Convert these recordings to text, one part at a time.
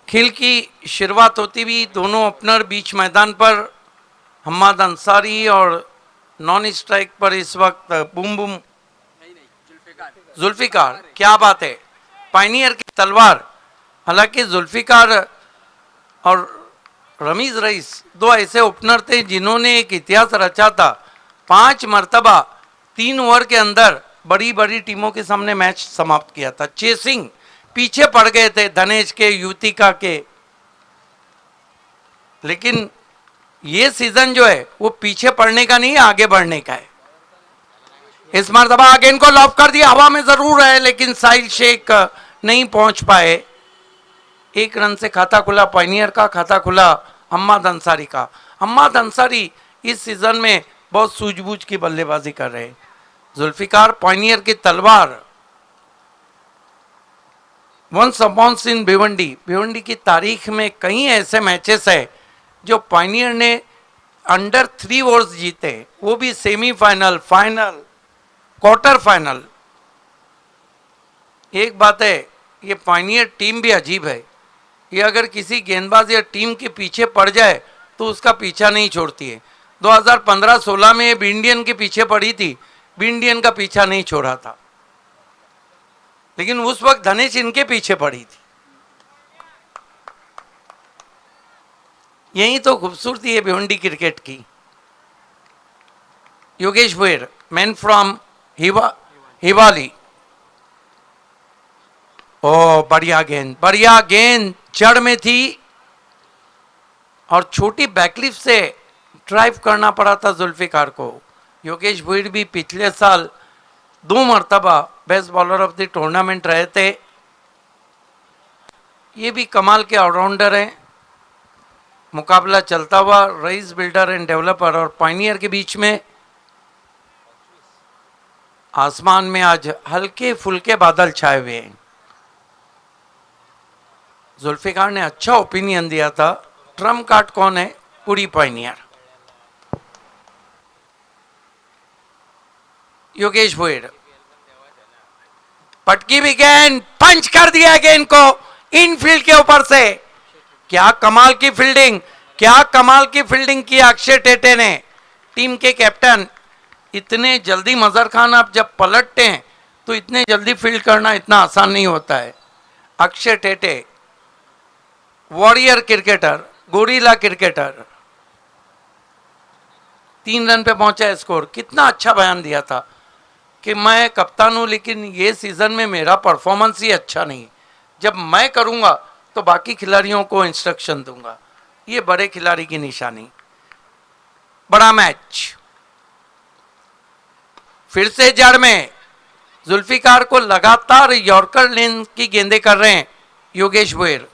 खेल की शुरुआत होती भी दोनों ओपनर बीच मैदान पर हम्माद अंसारी और नॉन स्ट्राइक पर इस वक्त बूम बूम जुल्फिकार। क्या बात है, पायनियर की तलवार। हालांकि जुल्फिकार और रमीज रईस दो ऐसे ओपनर थे जिन्होंने एक इतिहास रचा था। 5 मरतबा 3 ओवर के अंदर बड़ी बड़ी टीमों के सामने मैच समाप्त किया था। चेसिंग पीछे पड़ गए थे धनेश के, युतिका के, लेकिन ये सीजन जो है वो पीछे पड़ने का नहीं, आगे बढ़ने का है। इस मरतबा गेंद को लॉफ कर दिया, हवा में जरूर है लेकिन साहिल शेख नहीं पहुंच पाए। 1 रन से खाता खुला पायनियर का, खाता खुला हम्माद अंसारी का। हम्माद अंसारी इस सीजन में बहुत सूझबूझ की बल्लेबाजी कर रहे हैं। जुल्फिकार पायनियर की तलवार। वंस अपॉन इन भिवंडी, भिवंडी की तारीख में कई ऐसे मैचेस है जो पायनियर ने अंडर 3 ओवर्स जीते, वो भी सेमीफाइनल, फाइनल, क्वार्टर फाइनल। एक बात है, ये पायनियर टीम भी अजीब है। ये अगर किसी गेंदबाज या टीम के पीछे पड़ जाए तो उसका पीछा नहीं छोड़ती है। 2015-16 में बी इंडियन के पीछे पड़ी थी, बी इंडियन का पीछा नहीं छोड़ा था, लेकिन उस वक्त धनेश इनके पीछे पड़ी थी। यही तो खूबसूरती है भिवंडी क्रिकेट की। Yogesh Bhoyar, man from Hiwali. ओ बढ़िया गेंद, बढ़िया गेंद, जड़ में थी और छोटी बैकलिफ से ड्राइव करना पड़ा था जुल्फिकार को। योगेश भोयर भी पिछले साल 2 मरतबा best bowler of the tournament रहे थे। ये भी कमाल के ऑलराउंडर हैं। मुकाबला चलता हुआ रईस बिल्डर एंड डेवलपर और पायनियर के बीच में। आसमान में आज हल्के फुल्के बादल छाए हुए हैं। जुल्फिकार ने अच्छा ओपिनियन दिया था। ट्रम्प कार्ड कौन है? पूरी पायनियर। योगेश भोयर, पटकी भी गेंद, पंच कर दिया गेंद को इनफील्ड के ऊपर से। क्या कमाल की फील्डिंग, क्या कमाल की फील्डिंग की अक्षय टेटे ने। टीम के कैप्टन, इतने जल्दी मजहर खान आप जब पलटते हैं तो इतने जल्दी फील्ड करना इतना आसान नहीं होता है। Akshay Tete warrior cricketer, gorilla cricketer. 3 run पे पहुंचा स्कोर। कितना अच्छा बयान दिया था कि मैं कप्तान हूं लेकिन ये सीजन में मेरा परफॉर्मेंस ही अच्छा नहीं। जब मैं करूंगा तो बाकी खिलाड़ियों को इंस्ट्रक्शन दूंगा। ये बड़े खिलाड़ी की निशानी। बड़ा मैच फिर से जड़ में। जुल्फिकार को लगातार यॉर्कर लेन की गेंदें कर रहे हैं योगेश भोयर।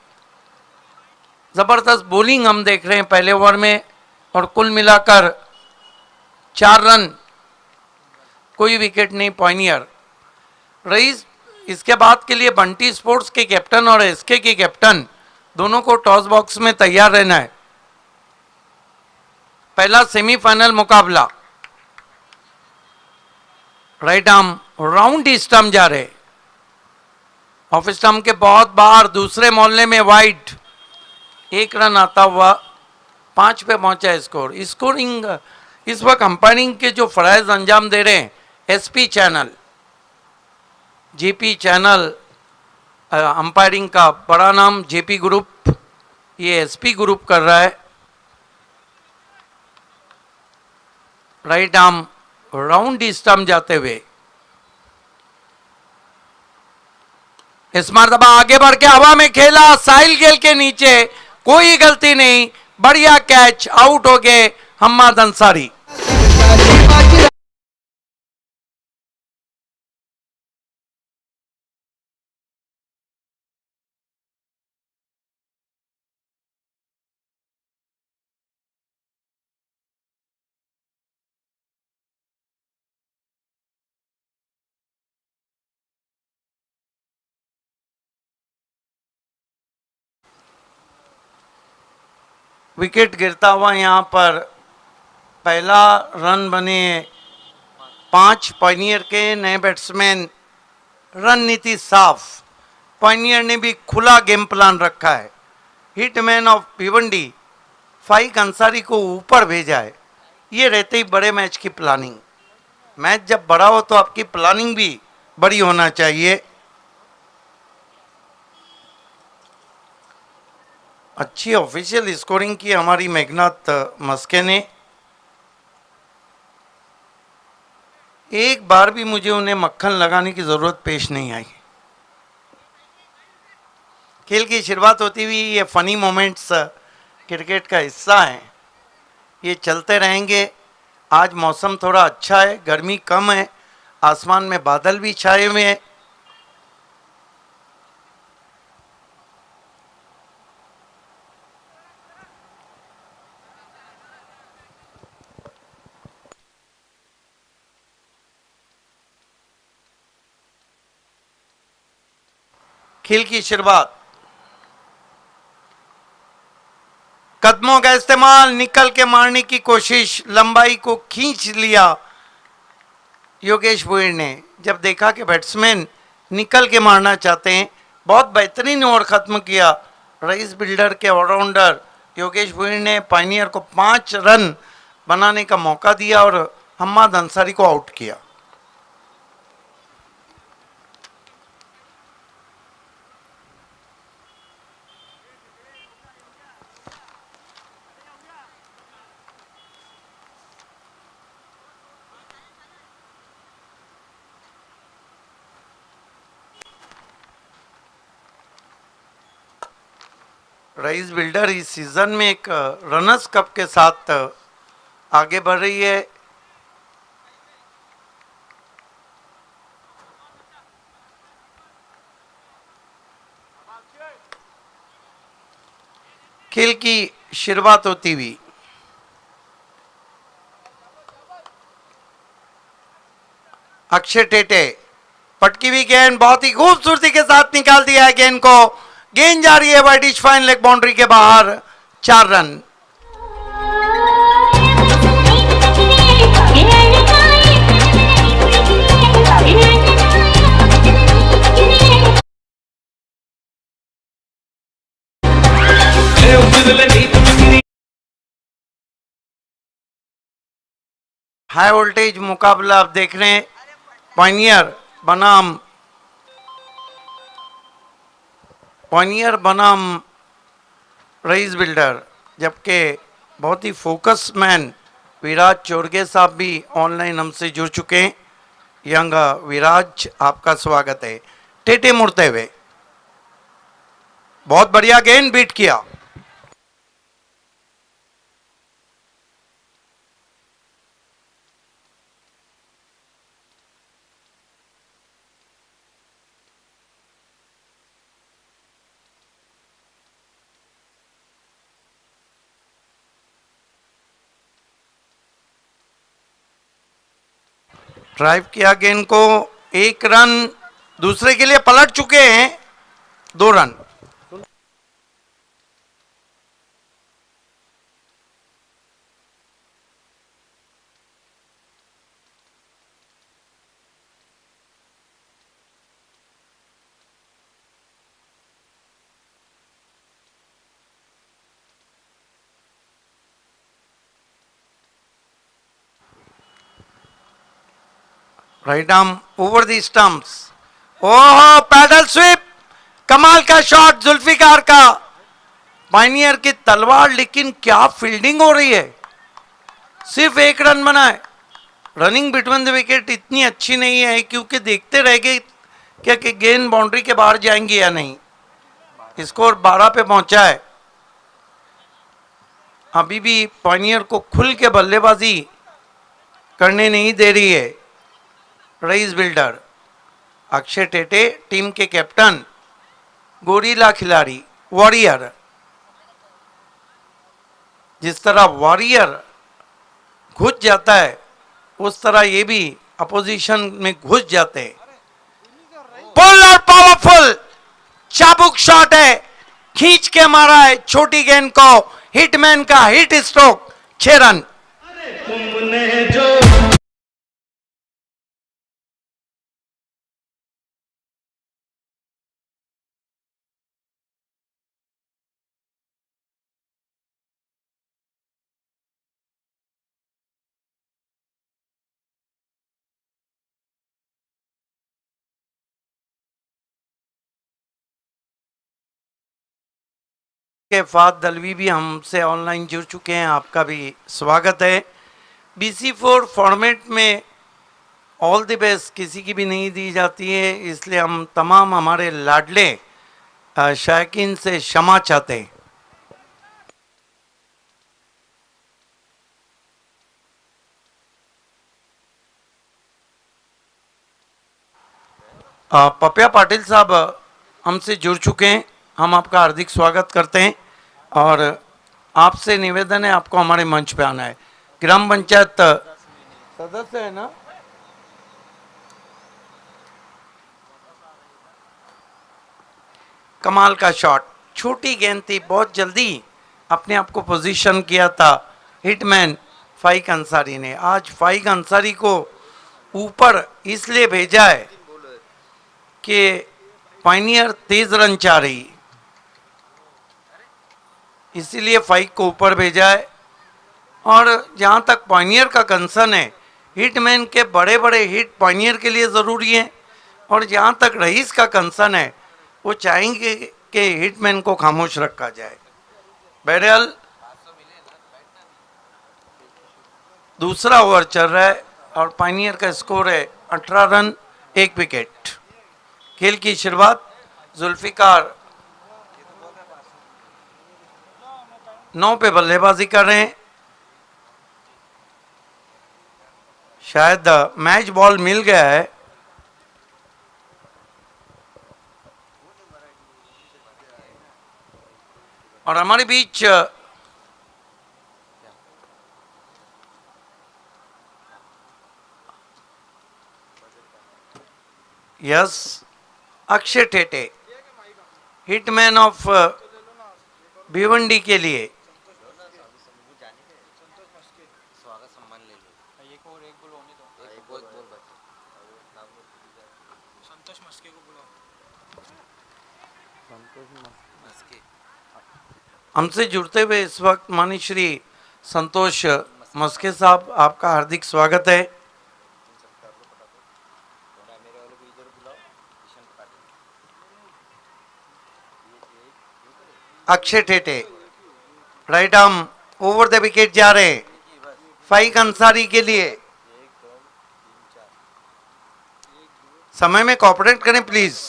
जबरदस्त बॉलिंग हम देख रहे हैं पहले ओवर में और कुल मिलाकर 4 रन, कोई विकेट नहीं पायनियर। रईस इसके बाद के लिए बंटी स्पोर्ट्स के कैप्टन और एसके के कैप्टन दोनों को टॉस बॉक्स में तैयार रहना है। पहला सेमीफाइनल मुकाबला। राइट आर्म राउंड स्टंप जा रहे, ऑफ स्टंप के बहुत बाहर, दूसरे मोहल्ले में वाइड। 1 रन आता हुआ 5 पे पहुंचा स्कोर। स्कोरिंग इस वक्त अंपायरिंग के जो फराइज अंजाम दे रहे हैं SP channel, JP channel, umpiring का बड़ा नाम जेपी ग्रुप, ये एसपी ग्रुप कर रहा है। राइट आर्म राउंड स्टंप जाते हुए। इस मरतबा आगे बढ़ के हवा में खेला, साहिल गेल के नीचे, कोई गलती नहीं, बढ़िया कैच, आउट हो गए हम्माद अंसारी। विकेट गिरता हुआ यहाँ पर पहला रन बने 5 पायनियर के नए बैट्समैन। रणनीति साफ, पायनियर ने भी खुला गेम प्लान रखा है। हिटमैन ऑफ भिवंडी फाइक अंसारी को ऊपर भेजा है। ये रहते ही बड़े मैच की प्लानिंग। मैच जब बड़ा हो तो आपकी प्लानिंग भी बड़ी होना चाहिए। अच्छी ऑफिशियल स्कोरिंग की हमारी मेघनाथ मस्के ने। एक बार भी मुझे उन्हें मक्खन लगाने की जरूरत पेश नहीं आई। खेल की शुरुआत होती हुई ये फनी मोमेंट्स क्रिकेट का हिस्सा हैं, ये चलते रहेंगे। आज मौसम थोड़ा अच्छा है, गर्मी कम है, आसमान में बादल भी छाए हुए हैं। खेल की शुरुआत, कदमों का इस्तेमाल, निकल के मारने की कोशिश, लंबाई को खींच लिया योगेश भुईर ने। जब देखा कि बैट्समैन निकल के मारना चाहते हैं, बहुत बेहतरीन ओवर खत्म किया रईस बिल्डर के ऑलराउंडर योगेश भुईर ने। पायनियर को 5 रन बनाने का मौका दिया और हम्माद अंसारी को आउट किया। रईस बिल्डर इस सीजन में एक रनर्स कप के साथ आगे बढ़ रही है। खेल की शुरुआत होती हुई अक्षय टेटे, पटकी हुई गेंद बहुत ही खूबसूरती के साथ निकाल दिया है गेंद को। गेंद जा रही है वाइड फाइन लेग बाउंड्री के बाहर, 4 रन। हाई वोल्टेज मुकाबला आप देख रहे हैं, पॉइनियर बनाम रईस बिल्डर। जबकि बहुत ही फोकस मैन विराज चोरगे साहब भी ऑनलाइन हमसे जुड़ चुके हैं। यंग विराज, आपका स्वागत है। टेटे मुड़ते हुए, बहुत बढ़िया गेंद बीट किया। ड्राइव किया गेंद को, 1 रन। दूसरे के लिए पलट चुके हैं, 2 run. Right arm over the stumps, oh paddle sweep, कमाल का शॉट जुल्फिकार का। पायनियर की तलवार, लेकिन क्या फील्डिंग हो रही है। सिर्फ 1 रन बना है। रनिंग बिटवीन द विकेट इतनी अच्छी नहीं है, क्योंकि देखते रह गए क्या कि गेंद बाउंड्री के बाहर जाएंगे या नहीं। स्कोर 12 पे पहुंचा है। अभी भी पायनियर को खुल के बल्लेबाजी करने नहीं दे रही है rice builder. Akshay Tete team के कैप्टन, गोरीला खिलाड़ी, वॉरियर। जिस तरह वॉरियर घुस जाता है, उस तरह ये भी अपोजिशन में घुस जाते हैं। पुल और पावरफुल चाबुक शॉट है, खींच के मारा है छोटी गेंद को। हिटमैन का हिट स्ट्रोक, 6 रन। के फाद दलवी भी हमसे ऑनलाइन जुड़ चुके हैं, आपका भी स्वागत है। BC4 फॉर्मेट में ऑल द बेस्ट किसी की भी नहीं दी जाती है, इसलिए हम तमाम हमारे लाडले शायकीन से क्षमा चाहते हैं। पपिया पाटिल साहब हमसे जुड़ चुके हैं, हम आपका हार्दिक स्वागत करते हैं और आपसे निवेदन है आपको हमारे मंच पे आना है। ग्राम पंचायत सदस्य है ना, कमाल का शॉट, छोटी गेंद थी, बहुत जल्दी अपने आप को पोजीशन किया था हिटमैन फाइक अंसारी ने। आज फाइक अंसारी को ऊपर इसलिए भेजा है कि पायनियर तेज रन चाह रही, इसीलिए फाइक को ऊपर भेजा है। और जहां तक पायनियर का कंसर्न है, हिटमैन के बड़े बड़े हिट पायनियर के लिए ज़रूरी हैं, और जहां तक रईस का कंसर्न है वो चाहेंगे कि हिटमैन को खामोश रखा जाए। बहरहाल दूसरा ओवर चल रहा है और पायनियर का स्कोर है 18 रन 1 विकेट। खेल की शुरुआत जुल्फिकार 9 पे बल्लेबाजी कर रहे हैं, शायद मैच बॉल मिल गया है। और हमारे बीच yes Akshay Thete hitman of Bhiwandi के लिए हमसे जुड़ते हुए इस वक्त माननीय श्री संतोष मस्के साहब, आपका हार्दिक स्वागत है। Akshay Thete right arm over the wicket जा रहे हैं फाइक अंसारी के लिए। समय में कोऑपरेट करें प्लीज।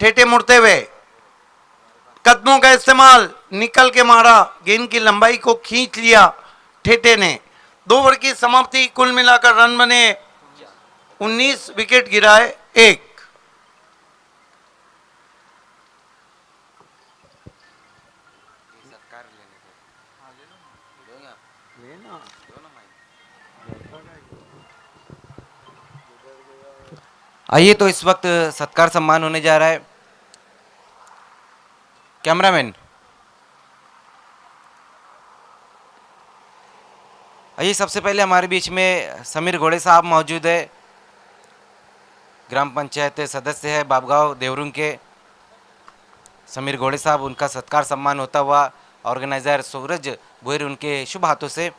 ठेटे मुड़ते हुए कदमों का इस्तेमाल, निकल के मारा, गेंद की लंबाई को खींच लिया ठेटे ने। 2 ओवर की समाप्ति, कुल मिलाकर रन बने 19, विकेट गिराए 1। आइए तो इस वक्त सत्कार सम्मान होने जा रहा है। कैमरामैन आइए, सबसे पहले हमारे बीच में समीर घोड़े साहब मौजूद है, ग्राम पंचायत सदस्य है बाबगांव देवरुंग के। समीर घोड़े साहब, उनका सत्कार सम्मान होता हुआ ऑर्गेनाइजर सूरज भोईर उनके शुभ हाथों से।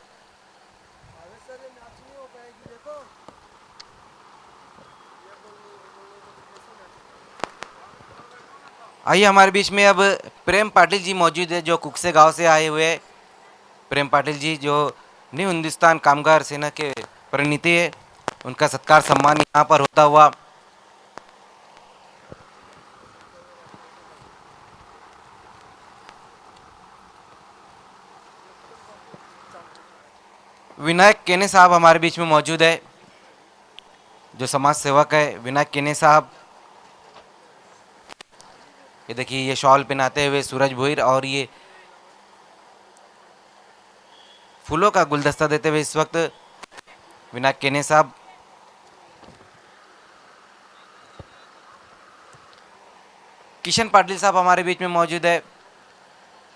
आइए हमारे बीच में अब प्रेम पाटिल जी मौजूद है, जो कुकसे गांव से आए हुए हैं। प्रेम पाटिल जी जो न्यू हिंदुस्तान कामगार सेना के प्रणीति है, उनका सत्कार सम्मान यहाँ पर होता हुआ। विनायक केने साहब हमारे बीच में मौजूद है, जो समाज सेवक है विनायक केने साहब। ये देखिए, ये शॉल पहनाते हुए सूरज भोईर और ये फूलों का गुलदस्ता देते हुए इस वक्त विनायक केने साहब। किशन पाटिल साहब हमारे बीच में मौजूद है।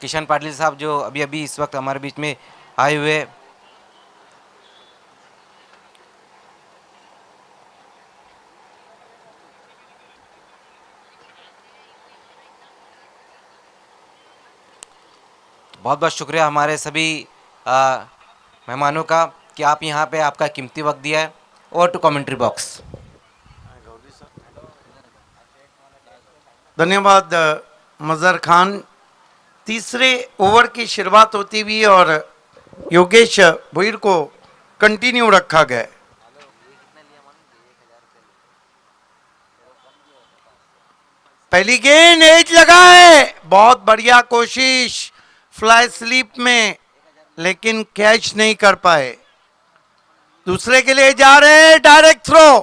किशन पाटिल साहब जो अभी अभी इस वक्त हमारे बीच में आए हुए हैं। बहुत बहुत शुक्रिया हमारे सभी मेहमानों का कि आप यहाँ पे आपका कीमती वक्त दिया है। Over to commentary box. धन्यवाद मजहर खान। तीसरे ओवर की शुरुआत होती हुई और योगेश भुईर को कंटिन्यू रखा गया। पहली गेंद एज लगा है, बहुत बढ़िया कोशिश फ्लाई स्लीप में, लेकिन कैच नहीं कर पाए। दूसरे के लिए जा रहे हैं, डायरेक्ट थ्रो,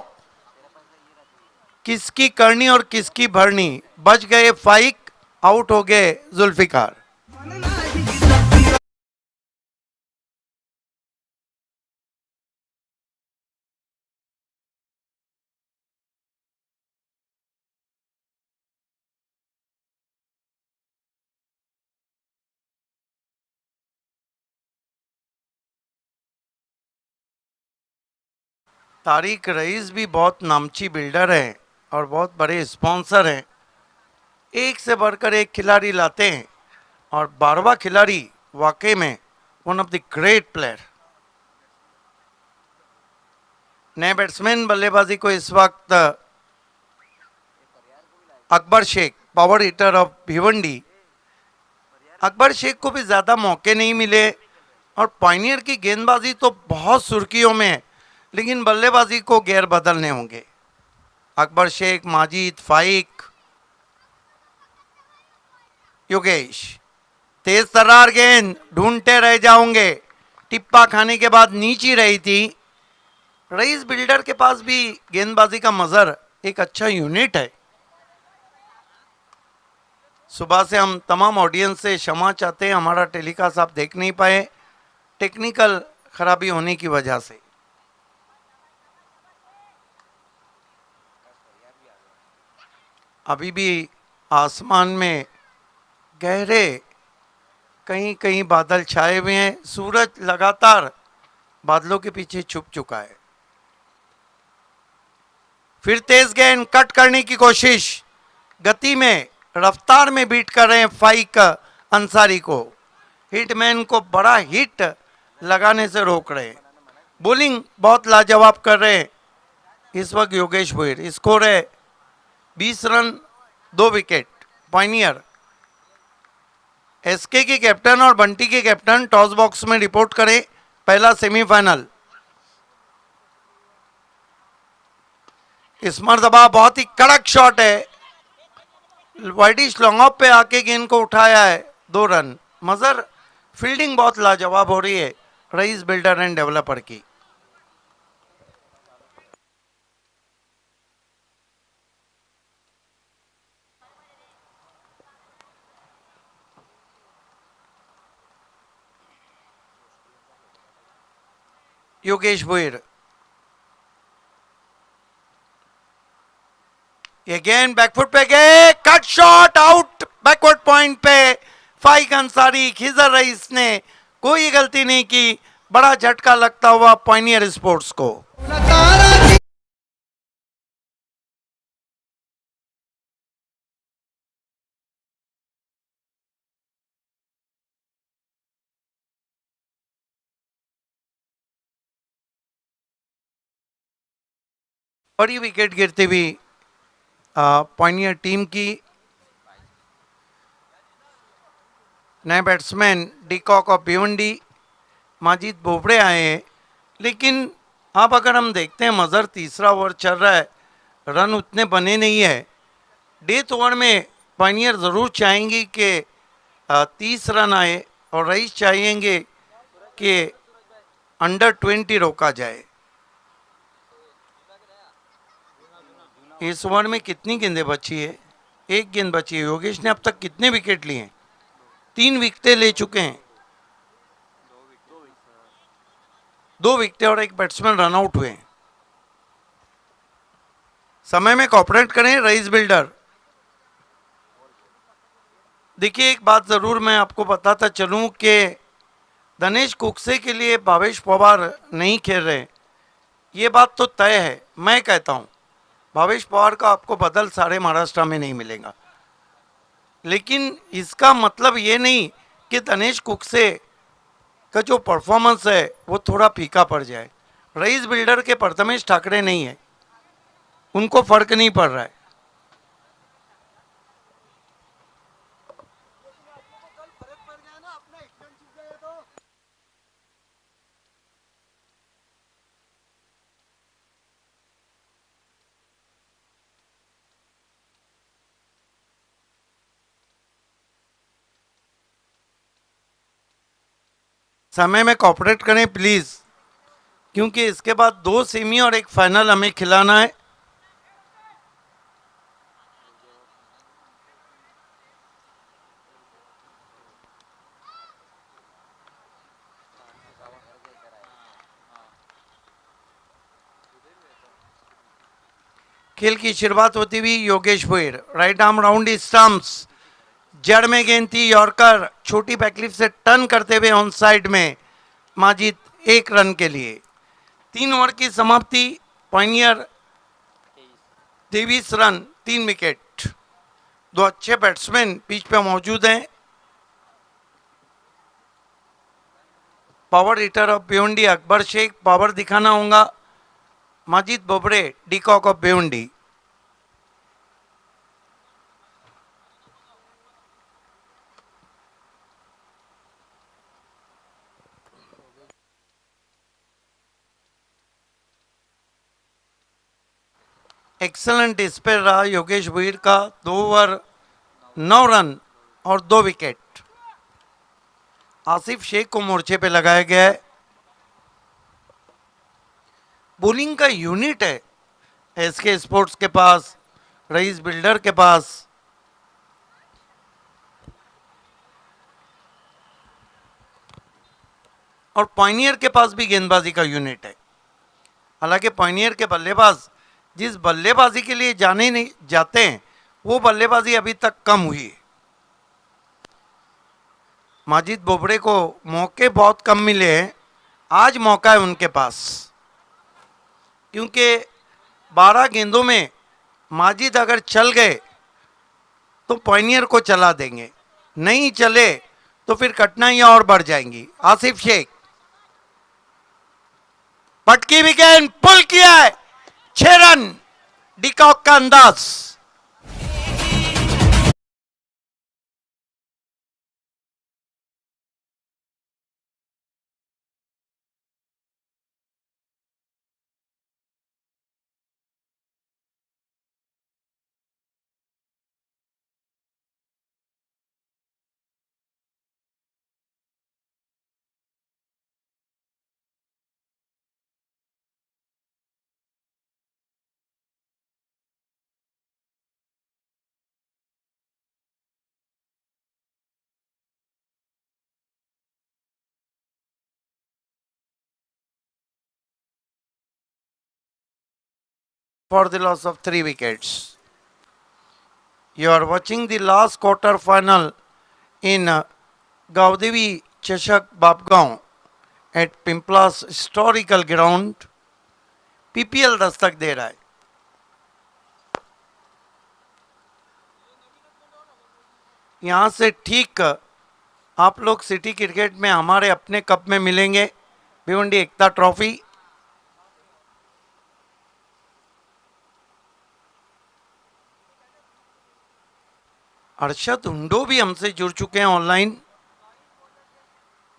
किसकी करनी और किसकी भरनी, बच गए फाइक, आउट हो गए जुल्फिकार। तारिक रईस भी बहुत नामची बिल्डर हैं और बहुत बड़े स्पॉन्सर हैं, एक से बढ़कर एक खिलाड़ी लाते हैं और 12वां खिलाड़ी वाकई में one of the great player. नए बैट्समैन बल्लेबाजी को इस वक्त Akbar Shaikh, power hitter of Bhiwandi. Akbar Shaikh को भी ज़्यादा मौके नहीं मिले और पायनियर की गेंदबाजी तो बहुत सुर्खियों में है, लेकिन बल्लेबाजी को गेर बदलने होंगे। अकबर शेख, माजिद, फाइक, योगेश, तेज तर्रार गेंद, ढूंढते रह जाओगे, टिप्पा खाने के बाद नीची रही थी। रईस बिल्डर के पास भी गेंदबाजी का मजर एक अच्छा यूनिट है। सुबह से हम तमाम ऑडियंस से क्षमा चाहते हैं, हमारा टेलीकास्ट आप देख नहीं पाए टेक्निकल खराबी होने की वजह से। अभी भी आसमान में गहरे कहीं कहीं बादल छाए हुए हैं, सूरज लगातार बादलों के पीछे छुप चुका है। फिर तेज गेंद, कट करने की कोशिश, गति में रफ्तार में बीट कर रहे हैं फाइक अंसारी को, हिटमैन को बड़ा हिट लगाने से रोक रहे हैं। बॉलिंग बहुत लाजवाब कर रहे हैं इस वक्त योगेश भुईर। स्कोर है 20 रन 2 विकेट। पायनियर एसके के कैप्टन और बंटी के कैप्टन टॉस बॉक्स में रिपोर्ट करें पहला सेमीफाइनल। इस मर्तबा बहुत ही कड़क शॉट है, वाइडिश लॉन्ग ऑफ पे आके गेंद को उठाया है, 2 रन। मगर फील्डिंग बहुत लाजवाब हो रही है रईस बिल्डर एंड डेवलपर की। योगेश भुईर, ये गेंद बैकफुट पे गए, cut shot, out backward point पे। फाइक अंसारी, खिजर रईस ने कोई गलती नहीं की, बड़ा झटका लगता हुआ पायनियर स्पोर्ट्स को। बड़ी विकेट गिरती हुई पायनियर टीम की। नए batsman de Kock of Bhiwandi, Majid Bobde आए हैं, लेकिन अब अगर हम देखते हैं मजर तीसरा ओवर चल रहा है, रन उतने बने नहीं है। डेथ ओवर में पायनियर ज़रूर चाहेंगे कि 30 रन आए और रईस चाहेंगे कि अंडर 20 रोका जाए। इस ओवर में कितनी गेंदें बची है? 1 गेंद बची है। योगेश ने अब तक कितने विकेट लिए हैं? 3 विकेटें ले चुके हैं। 2 विकेटें और 1 बैट्समैन रन आउट हुए हैं। समय में कॉपरेट करें रईस बिल्डर। देखिए, एक बात जरूर मैं आपको बताता चलूं कि दिनेश कुकसे के लिए भावेश पवार नहीं खेल रहे, ये बात तो तय है। मैं कहता हूं भावेश पवार का आपको बदल सारे महाराष्ट्र में नहीं मिलेगा, लेकिन इसका मतलब ये नहीं कि दिनेश कुकसे का जो परफॉर्मेंस है वो थोड़ा फीका पड़ जाए। रईस बिल्डर के प्रथमेश ठाकरे नहीं है, उनको फर्क नहीं पड़ रहा है। समय में कॉपरेट करें प्लीज, क्योंकि इसके बाद 2 सेमी और एक फाइनल हमें खिलाना है। खेल की शुरुआत होती हुई Yogesh Bhoir, right arm round stumps, जड़ में गेंद थी, यॉर्कर छोटी बैकलिफ से टर्न करते हुए ऑन साइड में माजिद 1 रन के लिए। 3 ओवर की समाप्ति, पॉइनियर 23 रन, 3 विकेट। 2 अच्छे बैट्समैन पिच पे मौजूद हैं। Power hitter of Bhiwandi Akbar Shaikh, power दिखाना होगा Majid Bobade, de Kock of Bhiwandi. Excellent स्पेयर रहा योगेश भोईर का, 2 ओवर 9 रन और 2 विकेट। आसिफ शेख को मोर्चे पे लगाया गया है। बॉलिंग का यूनिट है एसके स्पोर्ट्स के पास, रईस बिल्डर के पास। और पॉइनियर के पास भी गेंदबाजी का यूनिट है। हालांकि पॉइनियर के बल्लेबाज जिस बल्लेबाजी के लिए जाने नहीं जाते हैं, वो बल्लेबाजी अभी तक कम हुई है। माजिद बोबड़े को मौके बहुत कम मिले हैं, आज मौका है उनके पास, क्योंकि 12 गेंदों में माजिद अगर चल गए तो पॉइनियर को चला देंगे, नहीं चले तो फिर कठिनाइयां और बढ़ जाएंगी। आसिफ शेख पटकी विकेट, पुल किया है, 6 रन, डिकॉक का अंदाज। For the loss of 3 wickets. You are watching the last quarter final in Gaudevi Chashak Babgaon at Pimpla's historical ground. PPL Dastak दे रहा है। यहाँ से ठीक आप लोग सिटी क्रिकेट में हमारे अपने कप में मिलेंगे, भिवंडी एकता ट्रॉफी। अरशद हुंडो भी हमसे जुड़ चुके हैं ऑनलाइन।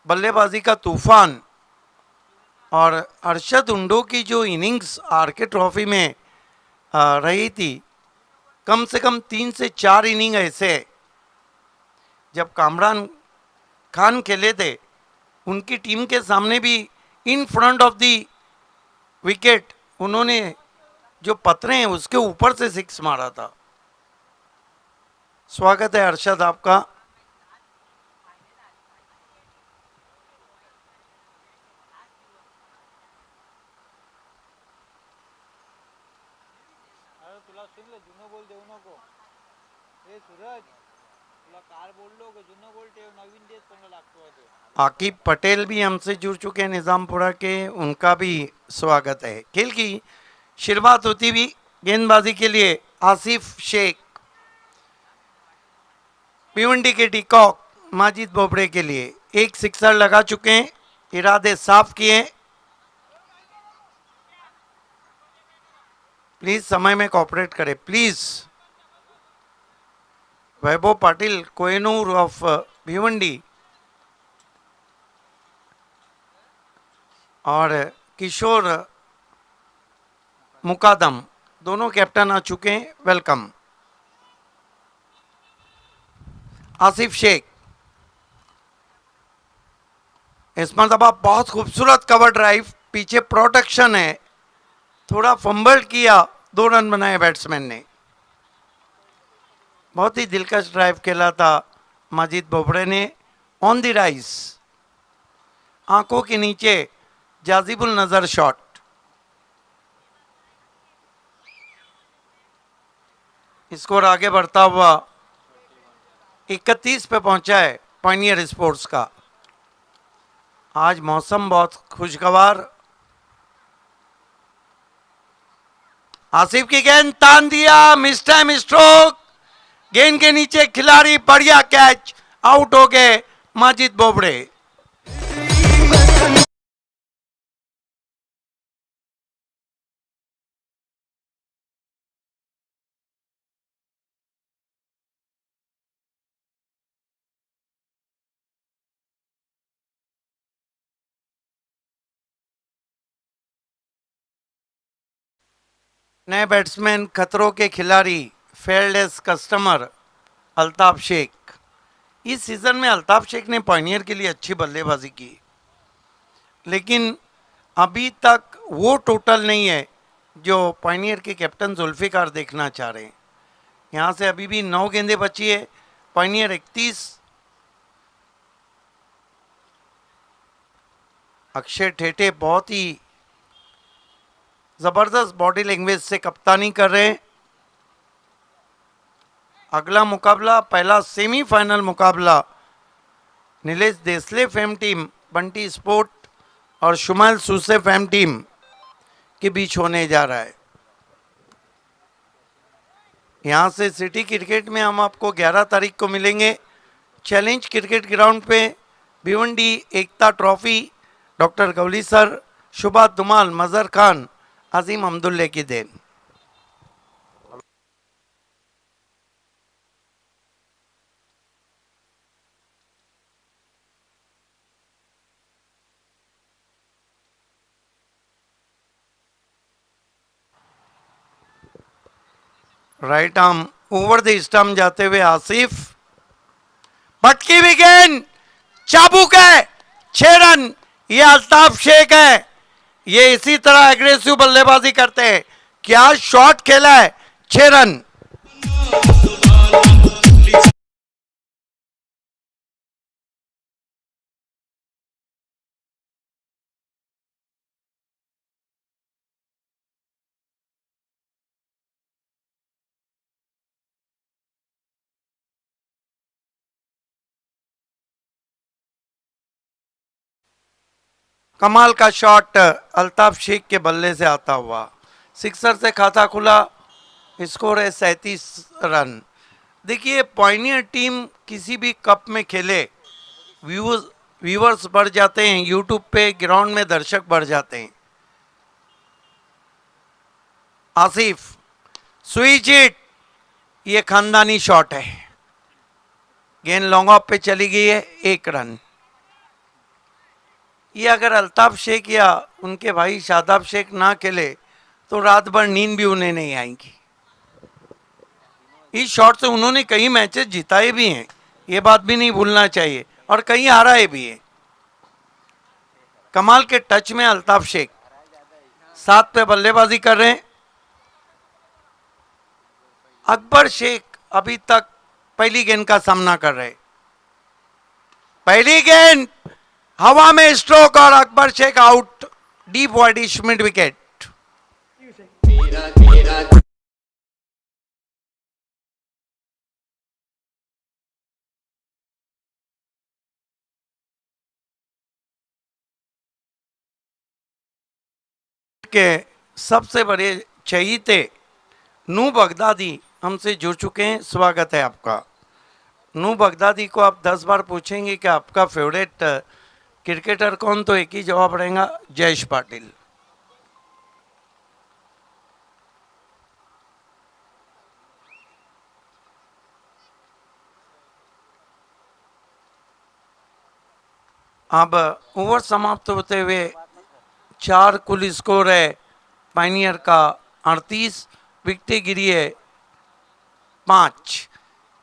बल्लेबाजी का तूफान, और अरशद हुंडो की जो इनिंग्स आरके ट्रॉफी में रही थी, कम से कम 3 से 4 इनिंग ऐसे जब कामरान खान खेले थे, उनकी टीम के सामने भी in front of the wicket उन्होंने जो पत्रे हैं उसके ऊपर से 6 मारा था। स्वागत है अरशद आपका। आकिब पटेल भी हमसे जुड़ चुके हैं निजामपुरा के, उनका भी स्वागत है। खेल की शुरुआत होती हुई गेंदबाजी के लिए आसिफ शेख, भिवंडी के डीकॉक माजिद बोबड़े के लिए 1 सिक्सर लगा चुके हैं, इरादे साफ किए। प्लीज समय में कोऑपरेट करें please. Vaibhav Patil Kohinoor of Bhiwandi और किशोर मुकादम दोनों कैप्टन आ चुके हैं, वेलकम। आसिफ शेख इस मरतबा बहुत खूबसूरत कवर ड्राइव, पीछे प्रोटेक्शन है, थोड़ा फंबल किया, 2 रन बनाए बैट्समैन ने। बहुत ही दिलकश ड्राइव खेला था माजिद बोबड़े ने। ऑन द राइज, आंखों के नीचे जाजिबुल नजर शॉट। स्कोर आगे बढ़ता हुआ 31 पे पहुंचा है पायनियर स्पोर्ट्स का। आज मौसम बहुत खुशगवार। आसिफ की गेंद तान दिया, मिस टाइम स्ट्रोक, गेंद के नीचे खिलाड़ी, बढ़िया कैच, आउट हो गए माजिद बोबड़े। नए बैट्समैन, खतरों के खिलाड़ी, फेयरलेस कस्टमर अल्ताफ शेख। इस सीजन में अल्ताफ शेख ने पायनियर के लिए अच्छी बल्लेबाजी की, लेकिन अभी तक वो टोटल नहीं है जो पायनियर के कैप्टन जुल्फिकार देखना चाह रहे हैं। यहाँ से अभी भी 9 गेंदें बची है, पायनियर 31। अक्षय ठेठे बहुत ही जबरदस्त बॉडी लैंग्वेज से कप्तानी कर रहे हैं। अगला मुकाबला, पहला सेमीफाइनल मुकाबला Nilesh Desle fame team, Bunty sport और शुमाइल सूसे फेम टीम के बीच होने जा रहा है। यहाँ से सिटी क्रिकेट में हम आपको 11 तारीख को मिलेंगे चैलेंज क्रिकेट ग्राउंड पे। Bhiwandi Ekta trophy, doctor Gawli sir, Shubha Dumal, Mazhar Khan, Azim Abdulle की देन। Right arm over the stump जाते हुए आसिफ, भटकी हुई गेंद, चाबुक है, 6 रन। ये अल्ताफ शेख है, ये इसी तरह एग्रेसिव बल्लेबाजी करते हैं। क्या शॉट खेला है, 6 रन। कमाल का शॉट अल्ताफ शेख के बल्ले से आता हुआ, सिक्सर से खाता खुला। स्कोर है 37 रन। देखिए, पायनियर टीम किसी भी कप में खेले, व्यूवर्स बढ़ जाते हैं, यूट्यूब पे ग्राउंड में दर्शक बढ़ जाते हैं। आसिफ, स्विच हिट, ये खानदानी शॉट है, गेंद लॉन्ग ऑफ पे चली गई है, 1 रन। ये अगर अल्ताफ शेख या उनके भाई शादाब शेख ना खेले तो रात भर नींद भी उन्हें नहीं आएगी। इस शॉट से उन्होंने कई मैचेस जिताए भी हैं, ये बात भी नहीं भूलना चाहिए, और कई हाराए भी हैं। कमाल के टच में अल्ताफ शेख 7 पे बल्लेबाजी कर रहे हैं। अकबर शेख अभी तक पहली गेंद का सामना कर रहे। पहली गेंद हवा में स्ट्रोक और Akbar Shaikh out, deep widish mid wicket. के सबसे बड़े चहीते नू बगदादी हमसे जुड़ चुके हैं, स्वागत है आपका। नू बगदादी को आप 10 बार पूछेंगे कि आपका फेवरेट क्रिकेटर कौन, तो एक ही जवाब रहेगा, जयेश पाटिल। अब ओवर समाप्त होते हुए 4 कुल स्कोर है पायनियर का 38, विकेटें गिरी है 5।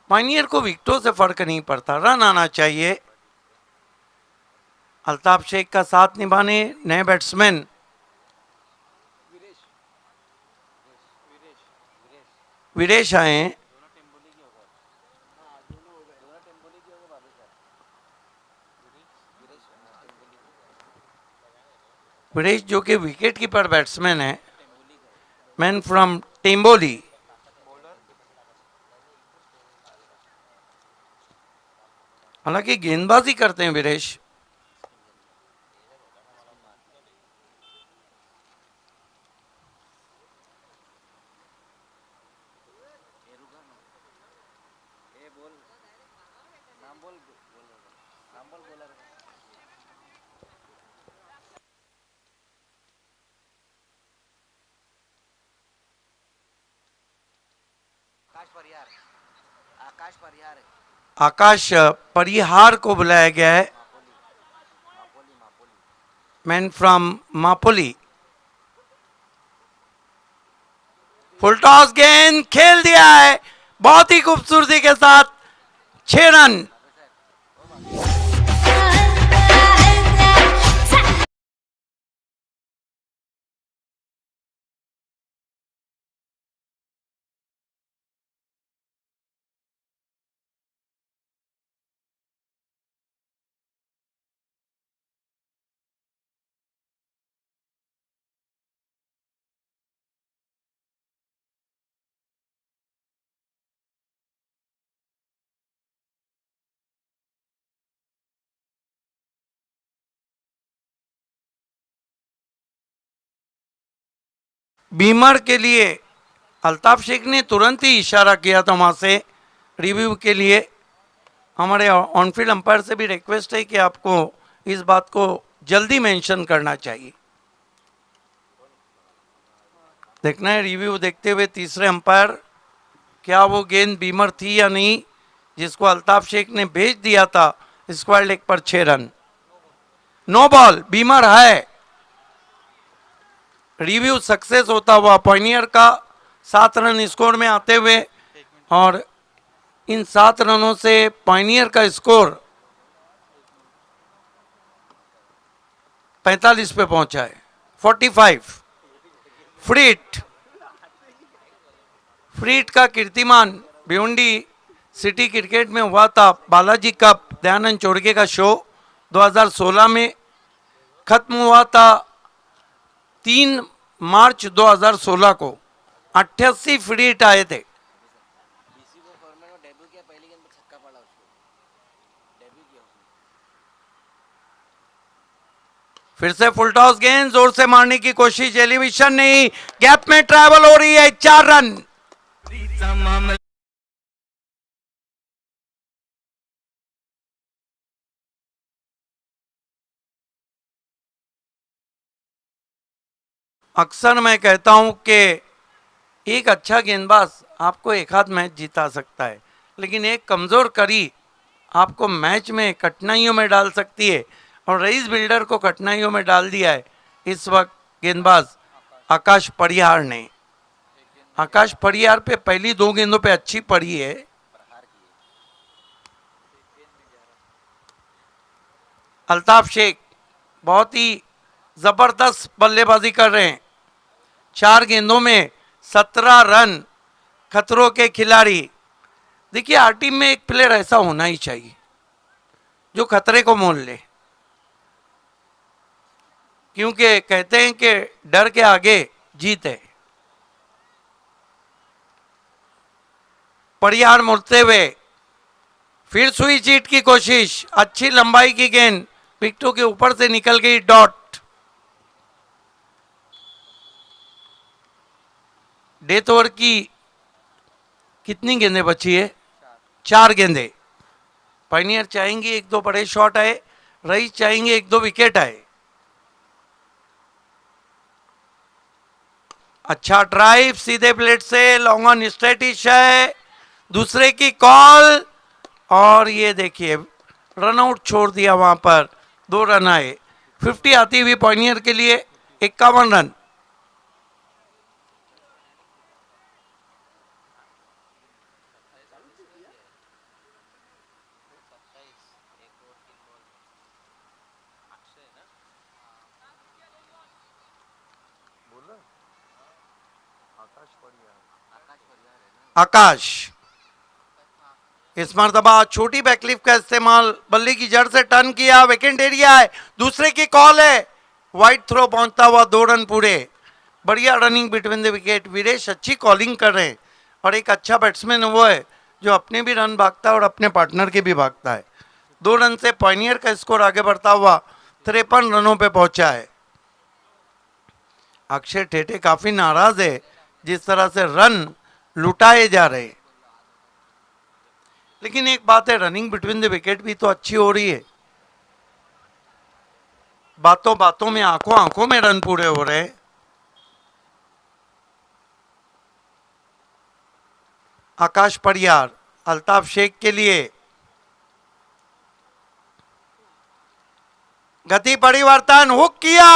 पायनियर को विकेटों से फर्क नहीं पड़ता, रन आना चाहिए। अल्ताफ शेख का साथ निभाने नए बैट्समैन विरेश आए हैं। विरेश जो कि विकेट कीपर बैट्समैन है, मैन फ्रॉम टेम्बोली। हालांकि गेंदबाजी करते हैं विरेश। आकाश परिहार को बुलाया गया है, मैन फ्रॉम मापोली। फुल टॉस गेंद खेल दिया है बहुत ही खूबसूरती के साथ, 6 रन। बीमर के लिए अल्ताफ शेख ने तुरंत ही इशारा किया था वहां से रिव्यू के लिए। हमारे ऑनफील्ड अंपायर से भी रिक्वेस्ट है कि आपको इस बात को जल्दी मेंशन करना चाहिए। देखना है रिव्यू देखते हुए तीसरे अंपायर, क्या वो गेंद बीमर थी या नहीं, जिसको अल्ताफ शेख ने भेज दिया था स्क्वायर लेग पर 6 रन। नो बॉल, बीमर है। रिव्यू सक्सेस होता हुआ पॉइनियर का 7 रन स्कोर में आते हुए, और इन 7 रनों से पॉइनियर का स्कोर 45 पे पहुंचा है, 45। फ्रीट का कीर्तिमान भिवंडी सिटी क्रिकेट में हुआ था। बालाजी कप दयानंद चोरगे का शो 2016 में खत्म हुआ था 3 मार्च 2016 को। 88 फ्रीट आए थे। फिर से फुल टॉस गेंद जोर से मारने की कोशिश, एलिवेशन नहीं, गैप में ट्रैवल हो रही है, 4 रन। अक्सर मैं कहता हूं कि एक अच्छा गेंदबाज आपको एक आध मैच जिता सकता है, लेकिन एक कमजोर कड़ी आपको मैच में कठिनाइयों में डाल सकती है, और रईस बिल्डर को कठिनाइयों में डाल दिया है इस वक्त गेंदबाज आकाश परिहार ने। आकाश परिहार पे पहली 2 गेंदों पे अच्छी पड़ी है। अल्ताफ शेख बहुत ही जबरदस्त बल्लेबाजी कर रहे हैं। 4 गेंदों में 17 रन, खतरों के खिलाड़ी। देखिए, हर टीम में एक प्लेयर ऐसा होना ही चाहिए जो खतरे को मोल ले, क्योंकि कहते हैं कि डर के आगे जीत है। परिहार मुड़ते हुए फिर सुई चीट की कोशिश, अच्छी लंबाई की गेंद विकेटों के ऊपर से निकल गई, डॉट। डेथ ओवर की कितनी गेंदें बची है? 4 गेंदें। पायनियर चाहेंगे 1-2 बड़े शॉट आए, रईस चाहेंगे 1-2 विकेट आए। अच्छा ड्राइव सीधे प्लेट से, लॉन्ग ऑन स्ट्रेटिश है, दूसरे की कॉल, और ये देखिए रनआउट छोड़ दिया वहां पर। 2 रन आए, 50 आती हुई पॉइनियर के लिए, 51 रन। आकाश, इस मरतबा छोटी बैकलिफ का इस्तेमाल, बल्ले की जड़ से टर्न किया, विकेट एरिया है, दूसरे की कॉल है, वाइड थ्रो पहुंचता हुआ 2 रन पूरे। बढ़िया running between the wicket, Viresh अच्छी कॉलिंग कर रहे हैं और एक अच्छा बैट्समैन वो है जो अपने भी रन भागता है और अपने पार्टनर के भी भागता है। 2 रन से पॉइनियर का स्कोर आगे बढ़ता हुआ 53 रनों पे पहुंचा है। अक्षय ठेठे काफी नाराज है जिस तरह से रन लुटाए जा रहे, लेकिन एक बात है, रनिंग बिटवीन द विकेट भी तो अच्छी हो रही है। बातों बातों में, आंखों आंखों में रन पूरे हो रहे हैं। आकाश परियार अल्ताफ शेख के लिए गति परिवर्तन, हुक किया,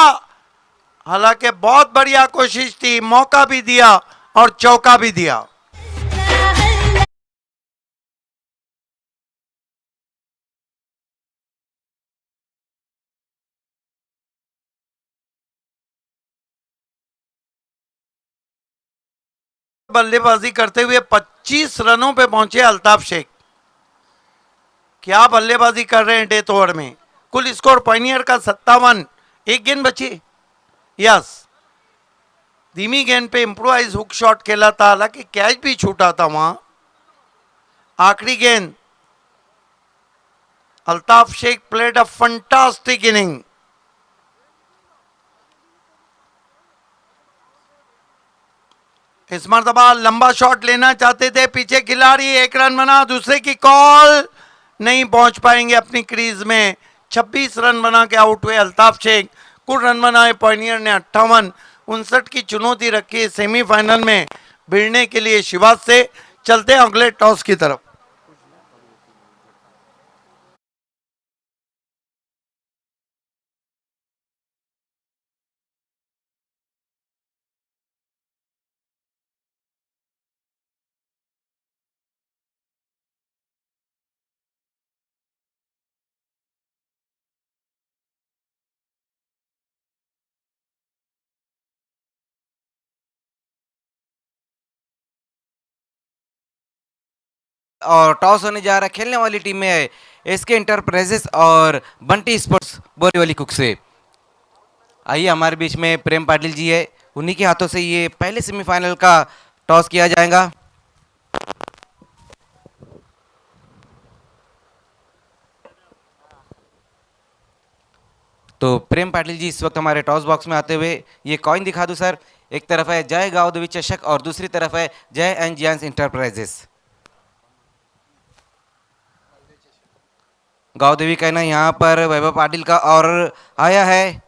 हालांकि बहुत बढ़िया कोशिश थी, मौका भी दिया और चौका भी दिया। बल्लेबाजी करते हुए 25 रनों पे पहुंचे अल्ताफ शेख। क्या बल्लेबाजी कर रहे हैं डेथ ओवर में। कुल स्कोर पॉइनियर का 57, एक गेंद बची। यस, धीमी गेंद पे इंप्रोवाइज हुक शॉट खेला था, हालांकि कैच भी छूटा था वहां। आखिरी गेंद, Altaf Shaikh played a fantastic inning. इस मरतबा लंबा शॉट लेना चाहते थे पीछे खिलाड़ी, 1 रन बना, दूसरे की कॉल, नहीं पहुंच पाएंगे अपनी क्रीज में। 26 रन बना के आउट हुए अल्ताफ शेख। कुल रन बनाए पॉइनियर ने 58। 59 की चुनौती रखी सेमीफाइनल में भिड़ने के लिए शिवाज से। चलते हैं अगले टॉस की तरफ। और टॉस होने जा रहा है, खेलने वाली टीम में है एसके इंटरप्राइजेस और बंटी स्पोर्ट्स बोरीवली कुक से। आइए हमारे बीच में प्रेम पाटिल जी है, उन्हीं के हाथों से ये पहले सेमीफाइनल का टॉस किया जाएगा। तो प्रेम पाटिल जी इस वक्त हमारे टॉस बॉक्स में आते हुए ये कॉइन दिखा दूं सर। एक तरफ है जय गांव देवी चषक और दूसरी तरफ है जय एंड जियांस इंटरप्राइजेस। गांव देवी कहना यहाँ पर वैभव पाटिल का और आया है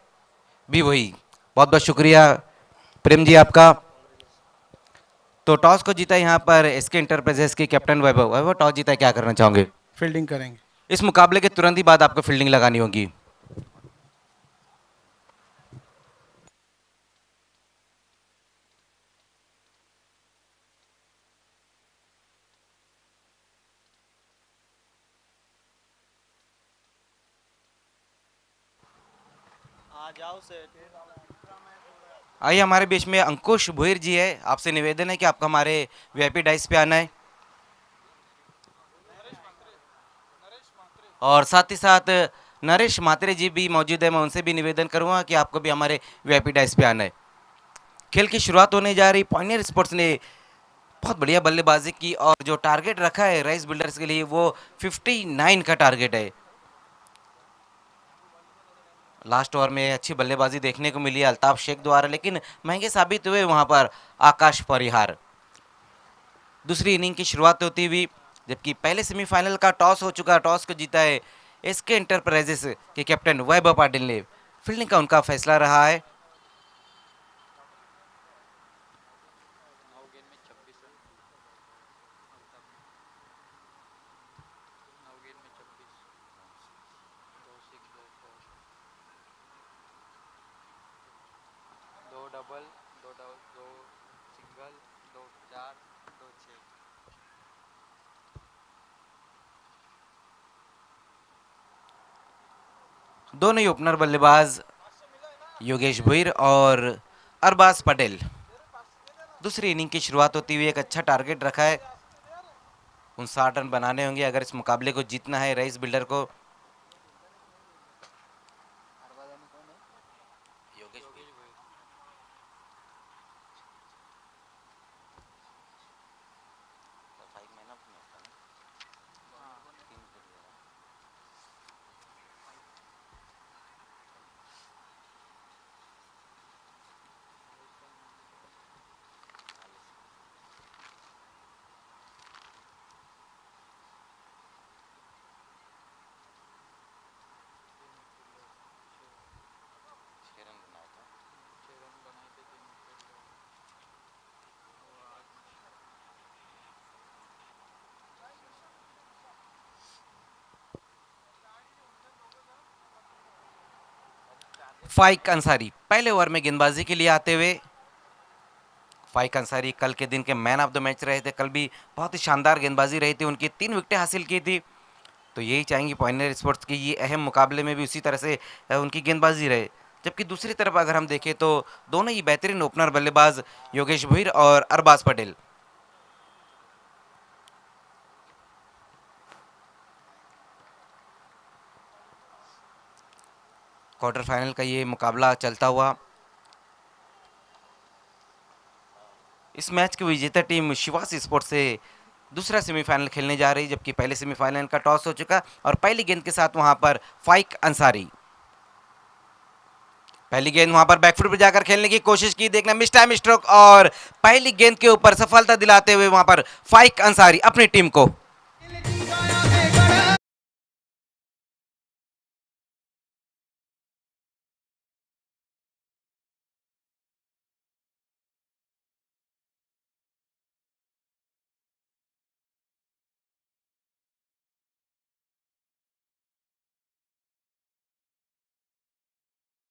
भी वही। बहुत बहुत शुक्रिया प्रेम जी आपका। तो टॉस को जीता यहाँ पर एसके इंटरप्राइजेस के कैप्टन वैभव। वैभव, टॉस जीता है, क्या करना चाहोगे? फील्डिंग करेंगे। इस मुकाबले के तुरंत ही बाद आपको फील्डिंग लगानी होगी। आइए हमारे बीच में अंकुश भुईर जी है, आपसे निवेदन है कि आपका हमारे वीआईपी डाइस पे आना है और साथ ही साथ नरेश मात्रे जी भी मौजूद है। मैं उनसे भी निवेदन करूंगा कि आपको भी हमारे वीआईपी डाइस पे आना है। खेल की शुरुआत होने जा रही, पॉइनियर स्पोर्ट्स ने बहुत बढ़िया बल्लेबाजी की और जो टारगेट रखा है राइस बिल्डर्स के लिए वो 59 का टारगेट है। लास्ट ओवर में अच्छी बल्लेबाजी देखने को मिली अल्ताफ शेख द्वारा, लेकिन महंगे साबित हुए वहां पर आकाश परिहार। दूसरी इनिंग की शुरुआत होती हुई, जबकि पहले सेमीफाइनल का टॉस हो चुका, टॉस को जीता है एसके इंटरप्राइजेस के कैप्टन वैभव पाटिल ने। फील्डिंग का उनका फैसला रहा है। दोनों ही ओपनर बल्लेबाज योगेश भुईर और अरबाज पटेल दूसरी इनिंग की शुरुआत होती हुई एक अच्छा टारगेट रखा है, 59 रन बनाने होंगे अगर इस मुकाबले को जीतना है रईस बिल्डर को। फाइक अंसारी पहले ओवर में गेंदबाजी के लिए आते हुए। फाइक अंसारी कल के दिन के मैन ऑफ द मैच रहे थे, कल भी बहुत ही शानदार गेंदबाजी रही थी उनकी, 3 विकेटें हासिल की थी। तो यही चाहेंगे पॉइंटर स्पोर्ट्स की ये अहम मुकाबले में भी उसी तरह से उनकी गेंदबाजी रहे। जबकि दूसरी तरफ अगर हम देखें तो दोनों ही बेहतरीन ओपनर बल्लेबाज योगेश भुईर और अरबाज पटेल। क्वार्टर फाइनल का ये मुकाबला चलता हुआ। इस मैच की विजेता टीम शिवास स्पोर्ट्स से दूसरा सेमीफाइनल खेलने जा रही, जबकि पहले सेमीफाइनल का टॉस हो चुका और पहली गेंद के साथ वहां पर फाइक अंसारी। पहली गेंद वहां पर बैकफुट पर जाकर खेलने की कोशिश की, देखना मिस टाइम स्ट्रोक और पहली गेंद के ऊपर सफलता दिलाते हुए वहां पर फाइक अंसारी अपनी टीम को।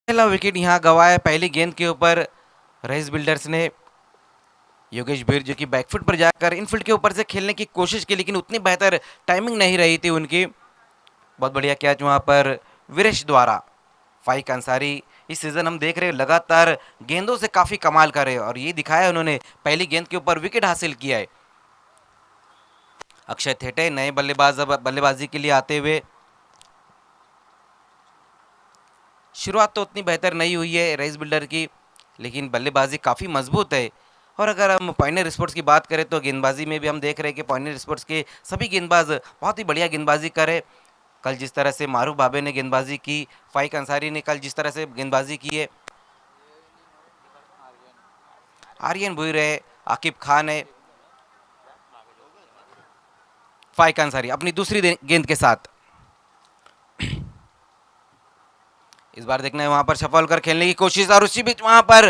पहला विकेट यहां गवाया पहली गेंद के ऊपर रईस बिल्डर्स ने। योगेश भीर जो कि बैकफुट पर जाकर इनफील्ड के ऊपर से खेलने की कोशिश की, लेकिन उतनी बेहतर टाइमिंग नहीं रही थी उनकी। बहुत बढ़िया कैच वहां पर वीरेश द्वारा। फाइक अंसारी इस सीजन हम देख रहे हैं लगातार गेंदों से काफी कमाल कर रहे हैं और ये दिखाया उन्होंने, पहली गेंद के ऊपर विकेट हासिल किया है। अक्षय थेटे नए बल्लेबाज अब बल्लेबाजी के लिए आते हुए। शुरुआत तो उतनी बेहतर नहीं हुई है रईस बिल्डर की, लेकिन बल्लेबाजी काफ़ी मजबूत है। और अगर हम पॉइंटर स्पोर्ट्स की बात करें तो गेंदबाजी में भी हम देख रहे हैं कि पॉइंटर स्पोर्ट्स के सभी गेंदबाज बहुत ही बढ़िया गेंदबाजी करे। कल जिस तरह से मारूफ बाबे ने गेंदबाजी की, फाइक अंसारी ने कल जिस तरह से गेंदबाजी की है, आर्यन भुईर है, आकिब खान है, फाइक अंसारी अपनी दूसरी गेंद के साथ। इस बार देखना है वहां पर सफल कर खेलने की कोशिश और उसी बीच वहां पर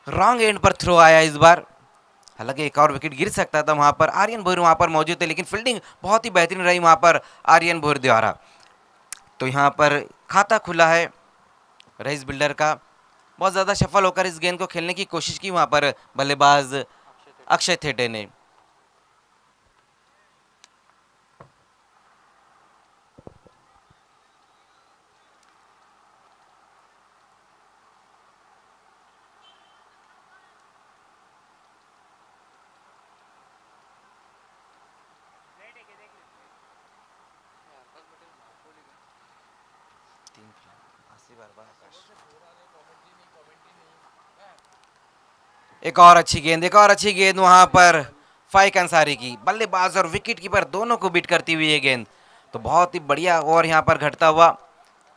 रॉन्ग एंड पर थ्रो आया इस बार। हालांकि एक और विकेट गिर सकता था वहां पर, आर्यन भोर वहां पर मौजूद थे, लेकिन फील्डिंग बहुत ही बेहतरीन रही वहां पर आर्यन भोर द्वारा। तो यहां पर खाता खुला है रईस बिल्डर का। बहुत ज़्यादा सफल होकर इस गेंद को खेलने की कोशिश की वहां पर बल्लेबाज अक्षय थेटे ने। एक और अच्छी गेंद, एक और अच्छी गेंद वहां पर फाइक अंसारी की, बल्लेबाज और विकेट कीपर दोनों को बीट करती हुई ये गेंद। तो बहुत ही बढ़िया ओवर यहां पर घटता हुआ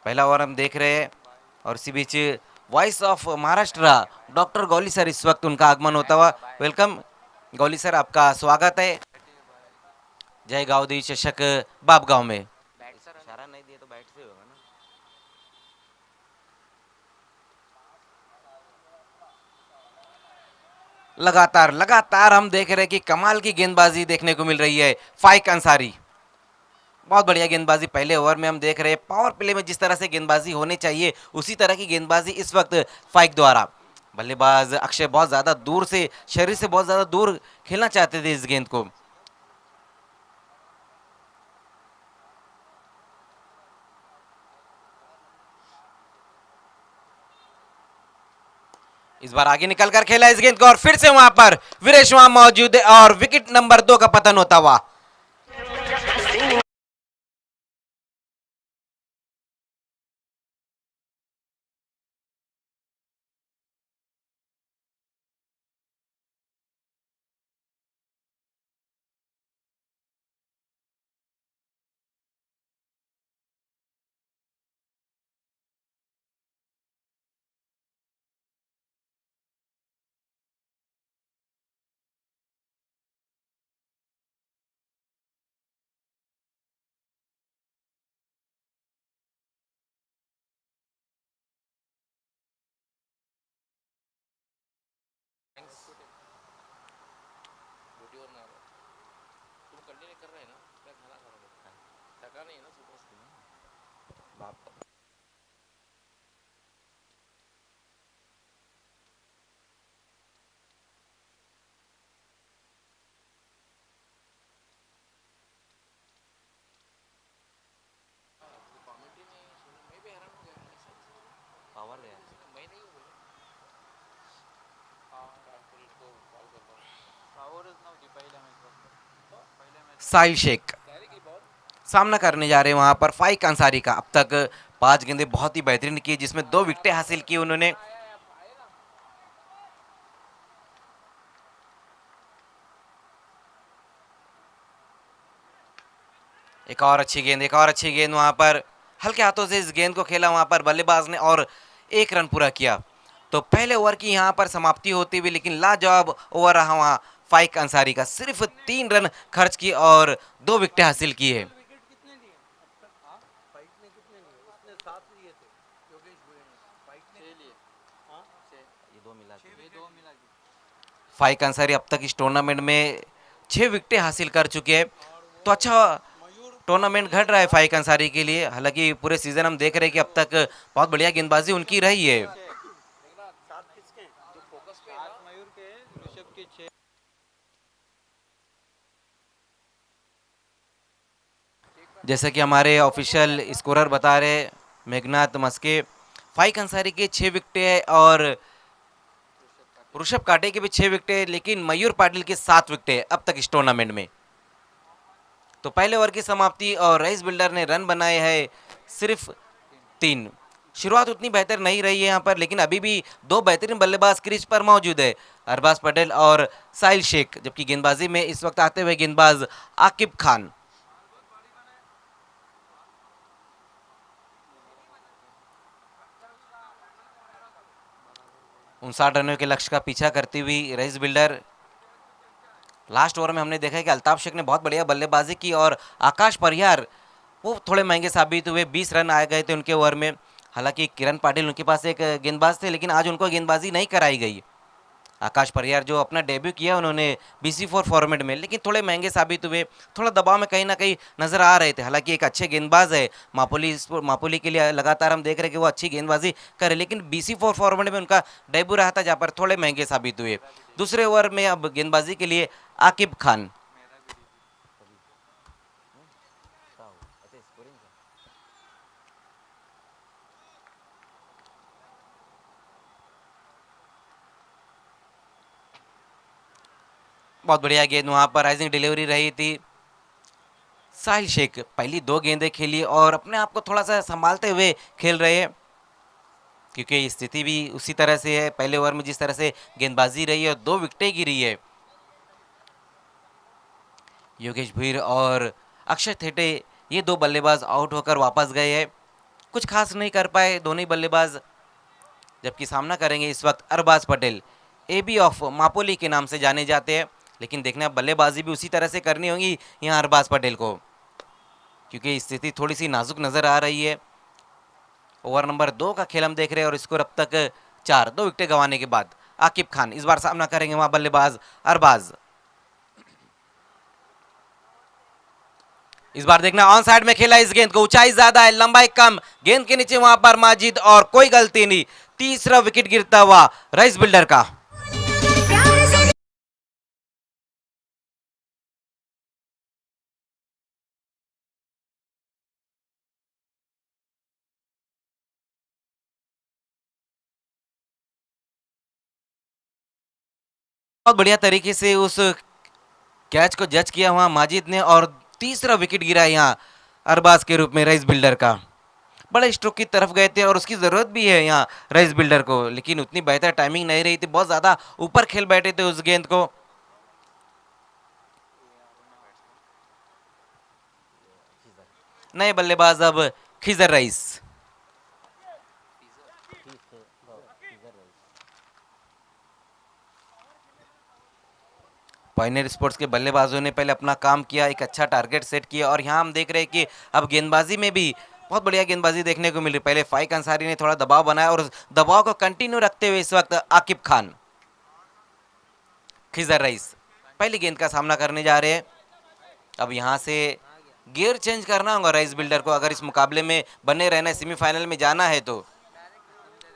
पहला ओवर हम देख रहे हैं। और इसी बीच voice of Maharashtra doctor Gauli sir इस वक्त उनका आगमन होता हुआ। वेलकम गौली सर, आपका स्वागत है जय गावदी चषक बाबगांव में। इशारा नहीं दिए तो बैट से होगा ना। लगातार लगातार हम देख रहे हैं कि कमाल की गेंदबाजी देखने को मिल रही है फाइक अंसारी। बहुत बढ़िया गेंदबाजी पहले ओवर में हम देख रहे हैं। पावर प्ले में जिस तरह से गेंदबाजी होनी चाहिए उसी तरह की गेंदबाजी इस वक्त फाइक द्वारा। बल्लेबाज अक्षय बहुत ज्यादा दूर से, शरीर से बहुत ज्यादा दूर खेलना चाहते थे इस गेंद को। इस बार आगे निकल कर खेला इस गेंद को और फिर से वहां पर वीरेश वहां मौजूद है और विकेट नंबर 2 का पतन होता हुआ। साहिल शेख सामना करने जा रहे हैं वहां पर फाइक अंसारी का। अब तक 5 गेंदें बहुत ही बेहतरीन की जिसमें 2 विकेटें हासिल की उन्होंने। एक और अच्छी गेंद वहां पर हल्के हाथों से इस गेंद को खेला वहां पर बल्लेबाज ने और 1 रन पूरा किया। तो पहले ओवर की यहां पर समाप्ति होती हुई, लेकिन लाजवाब ओवर रहा वहां फाइक अंसारी का। सिर्फ 3 रन खर्च की और 2 विकेटें हासिल की है। फाइक अंसारी अब तक इस टूर्नामेंट में 6 विकेटें हासिल कर चुके हैं। तो अच्छा टूर्नामेंट घट रहा है फाइक अंसारी के लिए। हालांकि पूरे सीजन हम देख रहे हैं कि अब तक बहुत बढ़िया गेंदबाजी उनकी रही है। जैसा कि हमारे ऑफिशियल स्कोरर बता रहे मेघनाथ मस्के, फाइक अंसारी के 6 विकेटें हैं और ऋषभ काटे के भी 6 विकेटें, लेकिन मयूर पाटिल के 7 विकेटें अब तक इस टूर्नामेंट में। तो पहले ओवर की समाप्ति और रईस बिल्डर ने रन बनाए हैं सिर्फ 3। शुरुआत उतनी बेहतर नहीं रही है यहाँ पर, लेकिन अभी भी 2 बेहतरीन बल्लेबाज क्रीज पर मौजूद है, अरबाज पटेल और साहिल शेख। जबकि गेंदबाजी में इस वक्त आते हुए गेंदबाज आकिब खान। उनसाठ रनों के लक्ष्य का पीछा करती हुई रईस बिल्डर। लास्ट ओवर में हमने देखा है कि अल्ताफ शेख ने बहुत बढ़िया बल्लेबाजी की और आकाश परिहार वो थोड़े महंगे साबित हुए। 20 रन आए गए थे उनके ओवर में। हालांकि किरण पाटिल उनके पास एक गेंदबाज थे, लेकिन आज उनको गेंदबाजी नहीं कराई गई। आकाश परिहार जो अपना डेब्यू किया उन्होंने BC4 फॉर्मेट में, लेकिन थोड़े महंगे साबित हुए। थोड़ा दबाव में कहीं ना कहीं नजर आ रहे थे। हालांकि एक अच्छे गेंदबाज है मापोली के लिए लगातार हम देख रहे हैं कि वो अच्छी गेंदबाजी करे, लेकिन BC4 फॉर्मेट में उनका डेब्यू रहा था जहाँ पर थोड़े महंगे साबित हुए। दूसरे ओवर में अब गेंदबाजी के लिए आकिब खान। बहुत बढ़िया गेंद वहां पर राइजिंग डिलीवरी रही थी। साहिल शेख पहली 2 गेंदें खेली और अपने आप को थोड़ा सा संभालते हुए खेल रहे हैं, क्योंकि स्थिति भी उसी तरह से है। पहले ओवर में जिस तरह से गेंदबाजी रही है और 2 विकेटें गिरी है। योगेश भीर और अक्षय थेटे ये 2 बल्लेबाज आउट होकर वापस गए हैं। कुछ खास नहीं कर पाए दोनों ही बल्लेबाज। जबकि सामना करेंगे इस वक्त अरबाज पटेल, AB ऑफ मापोली के नाम से जाने जाते हैं। लेकिन देखना अब बल्लेबाजी भी उसी तरह से करनी होगी यहाँ अरबाज पटेल को, क्योंकि स्थिति थोड़ी सी नाजुक नजर आ रही है। ओवर नंबर 2 का खेल हम देख रहे हैं और स्कोर अब तक 4। 2 विकेटें गंवाने के बाद आकिब खान इस बार सामना करेंगे वहां बल्लेबाज अरबाज। इस बार देखना ऑन साइड में खेला इस गेंद को, ऊंचाई ज्यादा है लंबाई कम, गेंद के नीचे वहां पर माजिद और कोई गलती नहीं। तीसरा विकेट गिरता हुआ रईस बिल्डर का। बहुत बढ़िया तरीके से उस कैच को जज किया वहां माजिद ने, और तीसरा विकेट गिरा यहाँ अरबाज के रूप में रईस बिल्डर का। बड़े स्ट्रोक की तरफ गए थे और उसकी जरूरत भी है यहाँ रईस बिल्डर को, लेकिन उतनी बेहतर टाइमिंग नहीं रही थी, बहुत ज्यादा ऊपर खेल बैठे थे उस गेंद को। नए बल्लेबाज अब खिजर रईस। पायनियर स्पोर्ट्स के बल्लेबाजों ने पहले अपना काम किया, एक अच्छा टारगेट सेट किया, और यहाँ हम देख रहे हैं कि अब गेंदबाजी में भी बहुत बढ़िया गेंदबाजी देखने को मिल रही। पहले फाइक अंसारी ने थोड़ा दबाव बनाया और उस दबाव को कंटिन्यू रखते हुए इस वक्त आकिब खान, खिजर रईस पहली गेंद का सामना करने जा रहे हैं। अब यहाँ से गियर चेंज करना होगा रईस बिल्डर को, अगर इस मुकाबले में बने रहना है, सेमीफाइनल में जाना है तो।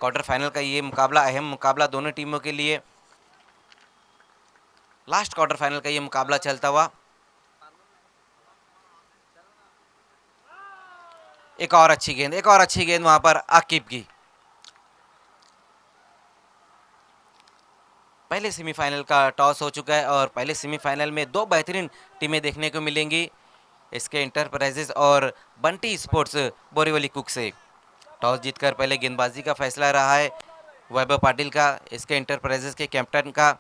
क्वार्टर फाइनल का ये मुकाबला अहम मुकाबला दोनों टीमों के लिए, लास्ट क्वार्टर फाइनल का ये मुकाबला चलता हुआ। एक और अच्छी गेंद, एक और अच्छी गेंद वहां पर आकिब की। पहले सेमीफाइनल का टॉस हो चुका है और पहले सेमीफाइनल में दो बेहतरीन टीमें देखने को मिलेंगी, इसके इंटरप्राइजेस और बंटी स्पोर्ट्स बोरीवली कुक से। टॉस जीतकर पहले गेंदबाजी का फैसला रहा है वैभव पाटिल का, इसके इंटरप्राइजेस के कैप्टन का।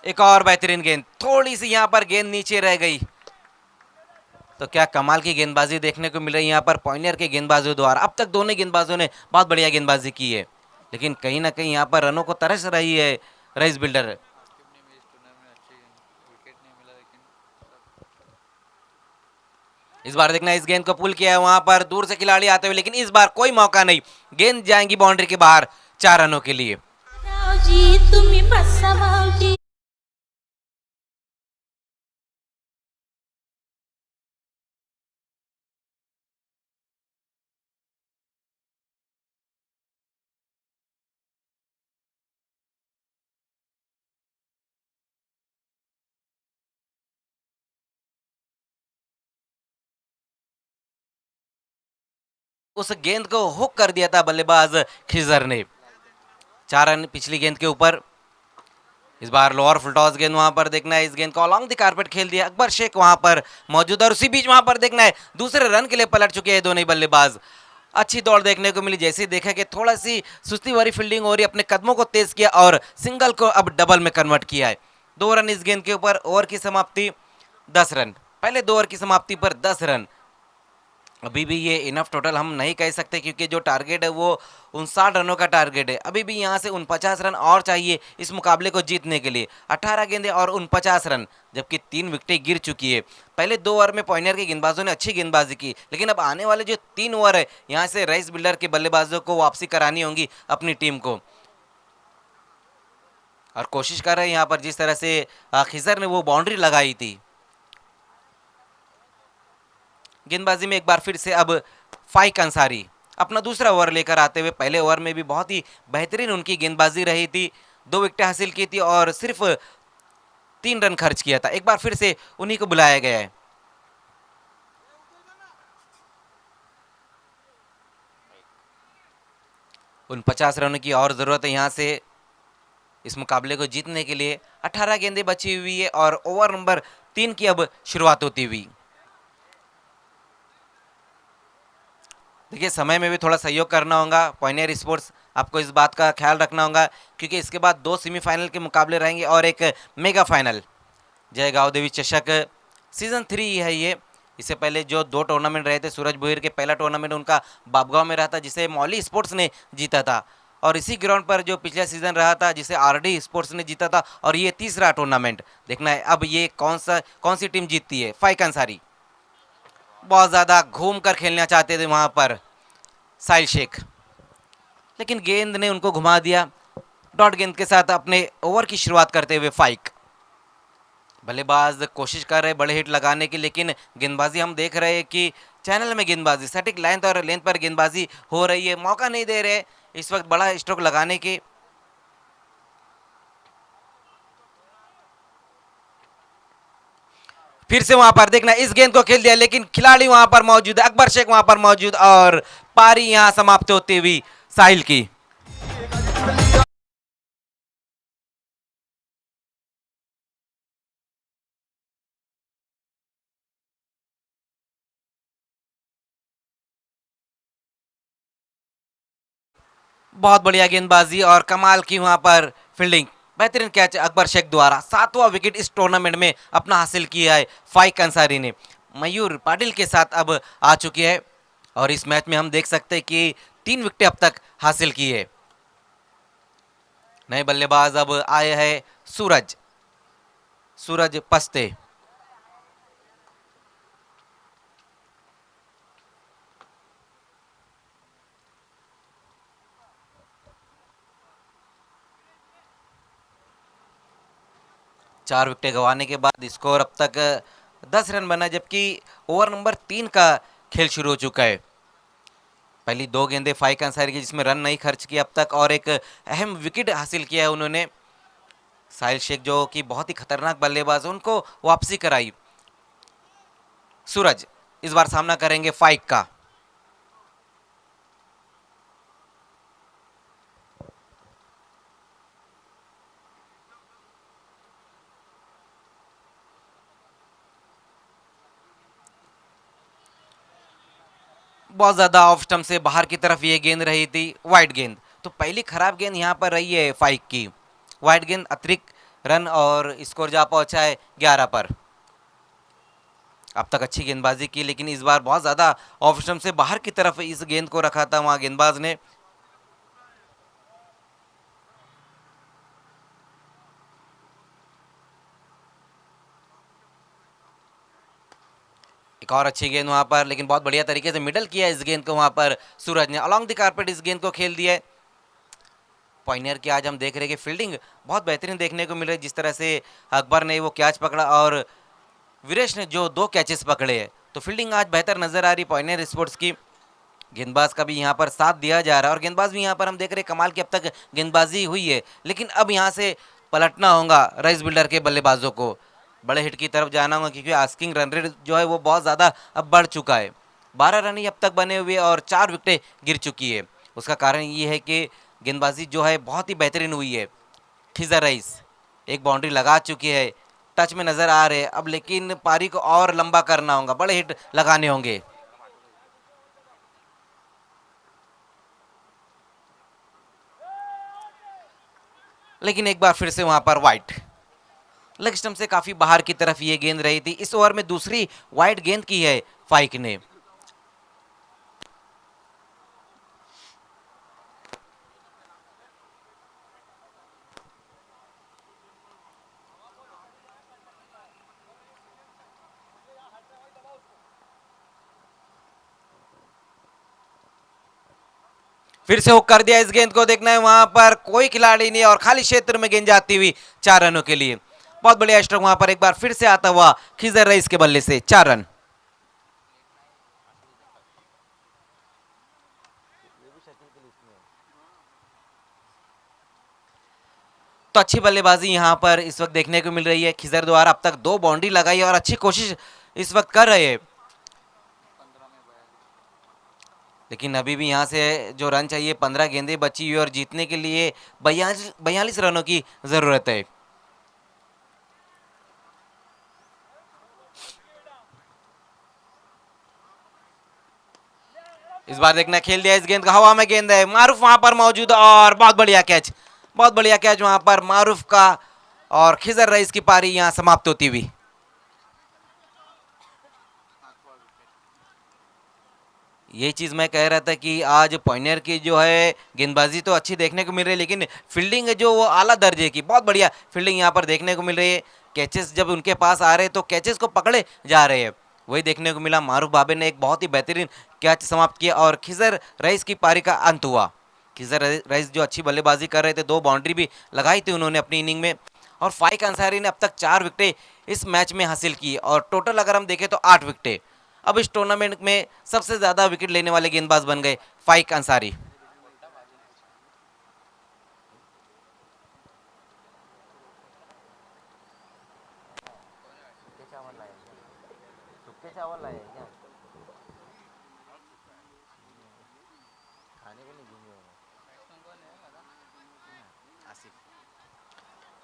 एक और बेहतरीन गेंद, थोड़ी सी यहां पर गेंद नीचे रह गई, तो क्या कमाल की गेंदबाजी देखने को मिल रही है यहाँ पर पॉइनियर के गेंदबाजों द्वारा। अब तक दोनों गेंदबाजों ने बहुत बढ़िया गेंदबाजी की है, लेकिन कहीं ना कहीं यहाँ पर रनों को तरस रही है रईस बिल्डर। इस बार देखना, इस गेंद को पुल किया है वहां पर दूर से खिलाड़ी आते हुए, लेकिन इस बार कोई मौका नहीं, गेंद जाएंगी बाउंड्री के बाहर 4 रनों के लिए। रावजी तुम्ही बसा भाऊजी। उस गेंद को हुक कर दिया था बल्लेबाज खिजर ने, 4 रन पिछली गेंद के ऊपर। इस बार लोअर फुल टॉस गेंद वहां पर देखना है, इस गेंद को अलॉन्ग द कारपेट खेल दिया, अकबर शेख वहां पर मौजूद, और उसी बीच वहां पर देखना है दूसरे रन के लिए पलट चुके हैं दोनों ही बल्लेबाज। अच्छी दौड़ देखने को मिली, जैसे देखा कि थोड़ा सी सुस्ती भरी फील्डिंग हो रही, अपने कदमों को तेज किया और सिंगल को अब डबल में कन्वर्ट किया है। 2 रन इस गेंद के ऊपर, ओवर की समाप्ति 10 रन, पहले 2 ओवर की समाप्ति पर 10 रन। अभी भी ये इनफ टोटल हम नहीं कह सकते, क्योंकि जो टारगेट है वो 59 रनों का टारगेट है। अभी भी यहाँ से 49 रन और चाहिए इस मुकाबले को जीतने के लिए। 18 गेंदें और 49 रन, जबकि 3 विकेटें गिर चुकी है। पहले 2 ओवर में पॉइनियर के गेंदबाजों ने अच्छी गेंदबाजी की, लेकिन अब आने वाले जो 3 ओवर है यहाँ से रईस बिल्डर के बल्लेबाजों को वापसी करानी होगी अपनी टीम को, और कोशिश कर रहे हैं यहाँ पर जिस तरह से खिजर ने वो बाउंड्री लगाई थी। गेंदबाजी में एक बार फिर से अब फाइक अंसारी अपना दूसरा ओवर लेकर आते हुए, पहले ओवर में भी बहुत ही बेहतरीन उनकी गेंदबाजी रही थी, 2 विकेटें हासिल की थी और सिर्फ 3 रन खर्च किया था। एक बार फिर से उन्हीं को बुलाया गया है। उन 50 रनों की और जरूरत है यहाँ से इस मुकाबले को जीतने के लिए। 18 गेंदें बची हुई है और ओवर नंबर 3 की अब शुरुआत होती हुई। देखिए, समय में भी थोड़ा सहयोग करना होगा पॉइनियर स्पोर्ट्स, आपको इस बात का ख्याल रखना होगा, क्योंकि इसके बाद 2 सेमीफाइनल के मुकाबले रहेंगे और एक मेगा फाइनल। जय गाँव देवी चषक सीजन 3 है ये। इससे पहले जो 2 टूर्नामेंट रहे थे, सूरज भोईर के पहला टूर्नामेंट उनका बाबगांव में रहा था, जिसे मौली स्पोर्ट्स ने जीता था, और इसी ग्राउंड पर जो पिछला सीजन रहा था जिसे आरडी स्पोर्ट्स ने जीता था, और ये तीसरा टूर्नामेंट। देखना है अब ये कौन सी टीम जीतती है। फाइक अंसारी बहुत ज़्यादा घूम कर खेलना चाहते थे वहाँ पर साहिल शेख, लेकिन गेंद ने उनको घुमा दिया। डॉट गेंद के साथ अपने ओवर की शुरुआत करते हुए फाइक बल्लेबाज कोशिश कर रहे बड़े हिट लगाने की, लेकिन गेंदबाजी हम देख रहे हैं कि चैनल में गेंदबाजी, सटीक लेंथ और लेंथ पर गेंदबाजी हो रही है, मौका नहीं दे रहे इस वक्त बड़ा स्ट्रोक लगाने की। फिर से वहां पर देखना इस गेंद को खेल दिया, लेकिन खिलाड़ी वहां पर मौजूद है, अकबर शेख वहां पर मौजूद, और पारी यहां समाप्त होती हुई साहिल की। बहुत बढ़िया गेंदबाजी और कमाल की वहां पर फील्डिंग, बेहतरीन कैच अकबर शेख द्वारा। 7वां विकेट इस टूर्नामेंट में अपना हासिल किया है फाइक अंसारी ने। मयूर पाटिल के साथ अब आ चुकी है, और इस मैच में हम देख सकते हैं कि 3 विकेटें अब तक हासिल की है। नए बल्लेबाज अब आए हैं सूरज, सूरज पस्ते। चार विकेटें गंवाने के बाद स्कोर अब तक 10 रन बना, जबकि ओवर नंबर 3 का खेल शुरू हो चुका है। पहली 2 गेंदें फाइक अंसारी की जिसमें रन नहीं खर्च किया अब तक, और एक अहम विकेट हासिल किया है उन्होंने। साहिल शेख जो कि बहुत ही खतरनाक बल्लेबाज है, उनको वापसी कराई। सूरज इस बार सामना करेंगे फाइक का। बहुत ज्यादा ऑफ स्टंप से बाहर की तरफ ये गेंद रही थी, वाइड गेंद। तो पहली खराब गेंद यहां पर रही है फाइक की, वाइड गेंद, अतिरिक्त रन, और स्कोर जा पहुंचा है 11 पर। अब तक अच्छी गेंदबाजी की, लेकिन इस बार बहुत ज्यादा ऑफ स्टंप से बाहर की तरफ इस गेंद को रखा था वहां गेंदबाज ने। एक और अच्छी गेंद वहां पर, लेकिन बहुत बढ़िया तरीके से मिडल किया इस गेंद को वहां पर सूरज ने, अलॉन्ग द कारपेट इस गेंद को खेल दिया। पॉइनियर की आज हम देख रहे हैं कि फील्डिंग बहुत बेहतरीन देखने को मिल रही है। जिस तरह से अकबर ने वो कैच पकड़ा और वीरेश ने जो 2 कैचेस पकड़े हैं, तो फील्डिंग आज बेहतर नजर आ रही पॉइनियर स्पोर्ट्स की। गेंदबाज का भी यहाँ पर साथ दिया जा रहा है, और गेंदबाज भी यहाँ पर हम देख रहे हैं कमाल की अब तक गेंदबाजी हुई है, लेकिन अब यहाँ से पलटना होगा राइस बिल्डर के बल्लेबाजों को, बड़े हिट की तरफ जाना होगा, क्योंकि आस्किंग रन रेट जो है वो बहुत ज़्यादा अब बढ़ चुका है। 12 रन ही अब तक बने हुए और 4 विकेटें गिर चुकी है। उसका कारण ये है कि गेंदबाजी जो है बहुत ही बेहतरीन हुई है। खिजर रईस एक बाउंड्री लगा चुकी है, टच में नजर आ रहे हैं अब, लेकिन पारी को और लंबा करना होगा, बड़े हिट लगाने होंगे। लेकिन एक बार फिर से वहां पर वाइड, लेग स्टंप से काफी बाहर की तरफ ये गेंद रही थी। इस ओवर में दूसरी वाइड गेंद की है फाइक ने। फिर से हुक कर दिया इस गेंद को, देखना है वहां पर कोई खिलाड़ी नहीं, और खाली क्षेत्र में गेंद जाती हुई 4 रनों के लिए। बहुत बढ़िया स्ट्रोक वहां पर एक बार फिर से आता हुआ खिजर रईस के बल्ले से 4 रन। तो अच्छी बल्लेबाजी यहां पर इस वक्त देखने को मिल रही है खिजर द्वारा। अब तक 2 बाउंड्री लगाई और अच्छी कोशिश इस वक्त कर रहे हैं, लेकिन अभी भी यहां से जो रन चाहिए 15 गेंदें बची हुई, और जीतने के लिए 42 रनों की जरूरत है। इस बार देखना खेल दिया इस गेंद का, हवा में गेंद है, मारूफ वहां पर मौजूद, और बहुत बढ़िया कैच, बहुत बढ़िया कैच वहां पर मारूफ का, और खिजर रईस की पारी यहां समाप्त होती हुई। ये चीज मैं कह रहा था कि आज पॉइनियर की जो है गेंदबाजी तो अच्छी देखने को मिल रही है, लेकिन फील्डिंग है जो वो आला दर्जे की, बहुत बढ़िया फील्डिंग यहाँ पर देखने को मिल रही है। कैचेस जब उनके पास आ रहे हैं तो कैचेस को पकड़े जा रहे हैं, वही देखने को मिला। मारूफ बाबे ने एक बहुत ही बेहतरीन कैच समाप्त किया, और खिजर रईस की पारी का अंत हुआ। खिजर रईस जो अच्छी बल्लेबाजी कर रहे थे, 2 बाउंड्री भी लगाई थी उन्होंने अपनी इनिंग में, और फाइक अंसारी ने अब तक 4 विकेटें इस मैच में हासिल की, और टोटल अगर हम देखें तो 8 विकेटें। अब इस टूर्नामेंट में सबसे ज्यादा विकेट लेने वाले गेंदबाज बन गए फाइक अंसारी।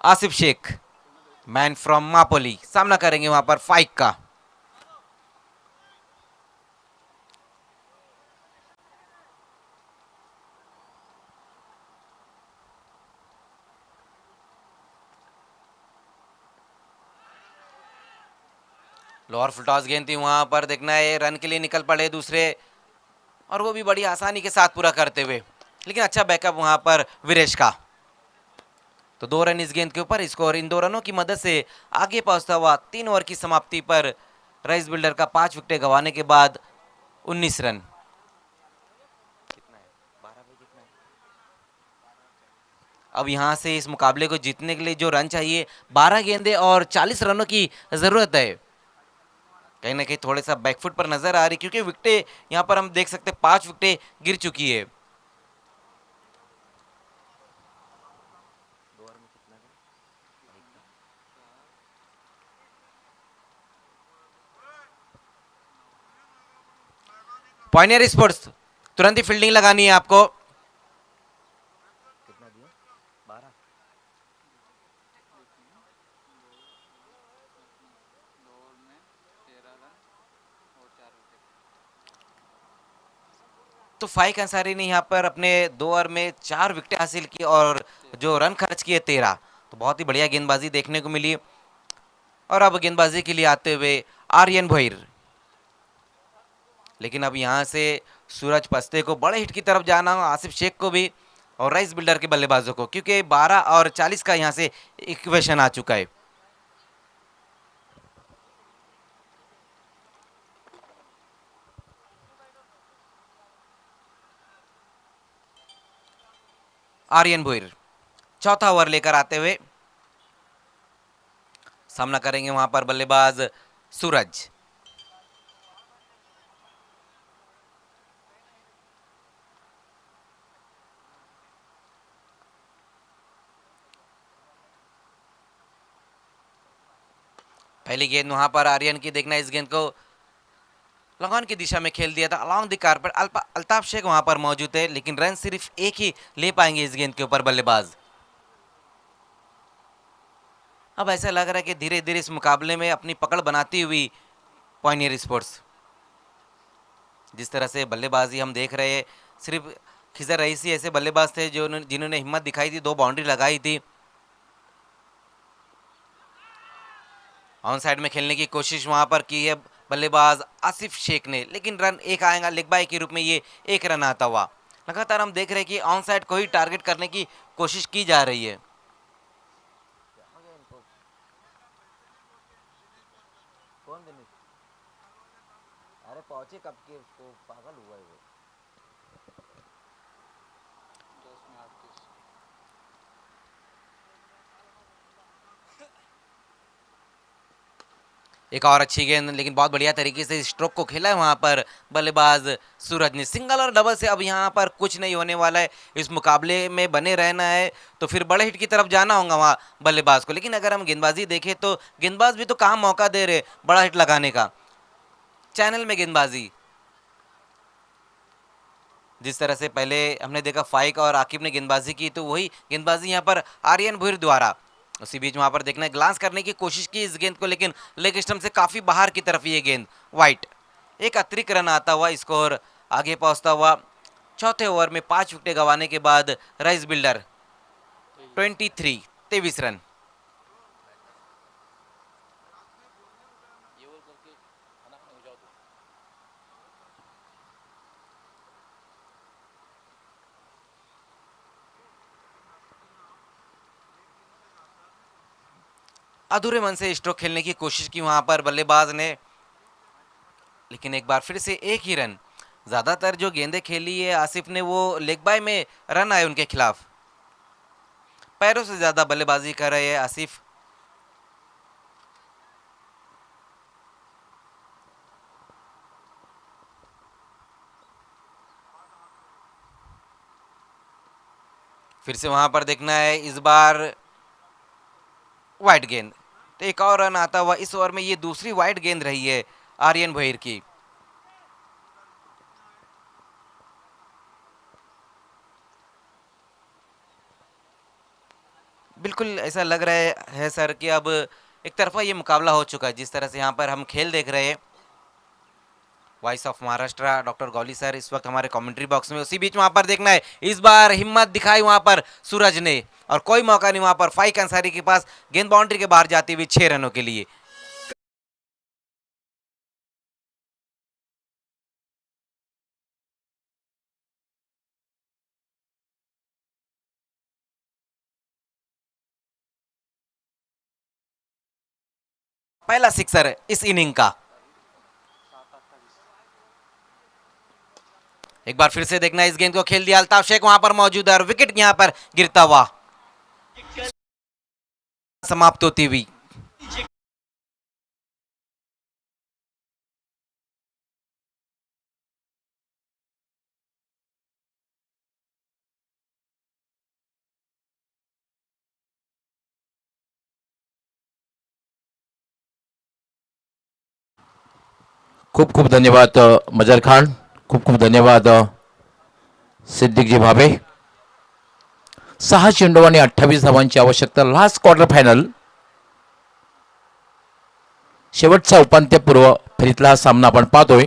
आसिफ शेख मैन फ्रॉम मापोली सामना करेंगे वहां पर फाइक का। लोअर फुल टॉस गेंद थी, वहां पर देखना है रन के लिए निकल पड़े दूसरे, और वो भी बड़ी आसानी के साथ पूरा करते हुए, लेकिन अच्छा बैकअप वहां पर वीरेश का। तो 2 रन इस गेंद के ऊपर स्कोर। इन 2 रनों की मदद से आगे पहुंचता हुआ 3 ओवर की समाप्ति पर राइस बिल्डर का 5 विकेटें गंवाने के बाद 19 रन। अब यहां से इस मुकाबले को जीतने के लिए जो रन चाहिए, 12 गेंदें और 40 रनों की जरूरत है। कहीं ना कहीं थोड़ा सा बैकफुट पर नजर आ रही, क्योंकि विकेटें यहां पर हम देख सकते हैं 5 विकेटें गिर चुकी है। पॉइनियर स्पोर्ट्स तुरंत ही फील्डिंग लगानी है आपको। तो फाइक अंसारी ने यहाँ पर अपने 2 ओवर में 4 विकेट हासिल की और जो रन खर्च किए 13। तो बहुत ही बढ़िया गेंदबाजी देखने को मिली। और अब गेंदबाजी के लिए आते हुए आर्यन भोईर, लेकिन अब यहाँ से सूरज पस्ते को बड़े हिट की तरफ जाना हो, आसिफ शेख को भी और राइस बिल्डर के बल्लेबाजों को, क्योंकि 12 और 40 का यहाँ से इक्वेशन आ चुका है। आर्यन भोईर चौथा ओवर लेकर आते हुए सामना करेंगे वहां पर बल्लेबाज सूरज। पहली गेंद वहां पर आर्यन की, देखना इस गेंद को लगान की दिशा में खेल दिया था along the carpet. Altaf Shaikh वहां पर मौजूद है, लेकिन रन सिर्फ एक ही ले पाएंगे इस गेंद के ऊपर बल्लेबाज। अब ऐसा लग रहा है कि धीरे धीरे इस मुकाबले में अपनी पकड़ बनाती हुई पॉइनियर स्पोर्ट्स, जिस तरह से बल्लेबाजी हम देख रहे हैं, सिर्फ खिजर रईसी ऐसे बल्लेबाज थे जो जिन्होंने हिम्मत दिखाई थी, 2 बाउंड्री लगाई थी। ऑन साइड में खेलने की कोशिश वहां पर की है बल्लेबाज आसिफ शेख ने, लेकिन रन एक आएगा लेग बाय के रूप में, ये 1 रन आता हुआ। लगातार हम देख रहे हैं कि ऑन साइड को ही टारगेट करने की कोशिश की जा रही है। अरे पहुंचे कब के, उसको पागल हुआ है वो। एक और अच्छी गेंद, लेकिन बहुत बढ़िया तरीके से स्ट्रोक को खेला है वहां पर बल्लेबाज सूरज ने। सिंगल और डबल से अब यहां पर कुछ नहीं होने वाला है, इस मुकाबले में बने रहना है तो फिर बड़े हिट की तरफ जाना होगा वहां बल्लेबाज को। लेकिन अगर हम गेंदबाजी देखें तो गेंदबाज भी तो कहां मौका दे रहे बड़ा हिट लगाने का। चैनल में गेंदबाजी, जिस तरह से पहले हमने देखा फाइक और आकिब ने गेंदबाजी की, तो वही गेंदबाजी यहाँ पर आर्यन भोईर द्वारा। उसी बीच वहां पर देखना ग्लांस करने की कोशिश की इस गेंद को, लेकिन लेग स्टंप से काफी बाहर की तरफ ये गेंद वाइट। एक अतिरिक्त रन आता हुआ, स्कोर आगे पहुंचता हुआ। चौथे ओवर में 5 विकेट गंवाने के बाद राइस बिल्डर 23 रन। अधूरे मन से स्ट्रोक खेलने की कोशिश की वहां पर बल्लेबाज ने, लेकिन एक बार फिर से एक ही रन। ज्यादातर जो गेंदें खेली है आसिफ ने, वो लेग बाय में रन आए उनके खिलाफ। पैरों से ज्यादा बल्लेबाजी कर रहे हैं आसिफ। फिर से वहां पर देखना है इस बार वाइड गेंद, तो एक और रन आता हुआ। इस ओवर में ये दूसरी वाइड गेंद रही है आर्यन भोईर की। बिल्कुल ऐसा लग रहा है सर कि अब एक तरफा ये मुकाबला हो चुका है। जिस तरह से यहाँ पर हम खेल देख रहे हैं, voice of Maharashtra doctor Gauli sir इस वक्त हमारे कमेंट्री बॉक्स में, उसी बीच वहां पर देखना है इस बार हिम्मत दिखाई वहां पर सूरज ने, और कोई मौका नहीं वहां पर फाइक अंसारी के पास, गेंद बाउंड्री के बाहर जाती हुई 6 रनों के लिए। पहला सिक्सर इस इनिंग का। एक बार फिर से देखना, इस गेंद को खेल दिया, अल्ताफ शेख वहां पर मौजूद है और विकेट यहां पर गिरता हुआ समाप्त होती हुई। खूप खूप धन्यवाद मजर खान, खूप खूप धन्यवाद सिद्दीकजी भाबे. 6 चेंडू आणि 28 धावांची आवश्यकता. लास्ट क्वार्टर फायनल, शेवटचा उपांत्यपूर्व फेरीतला हा सामना आपण पाहतोय.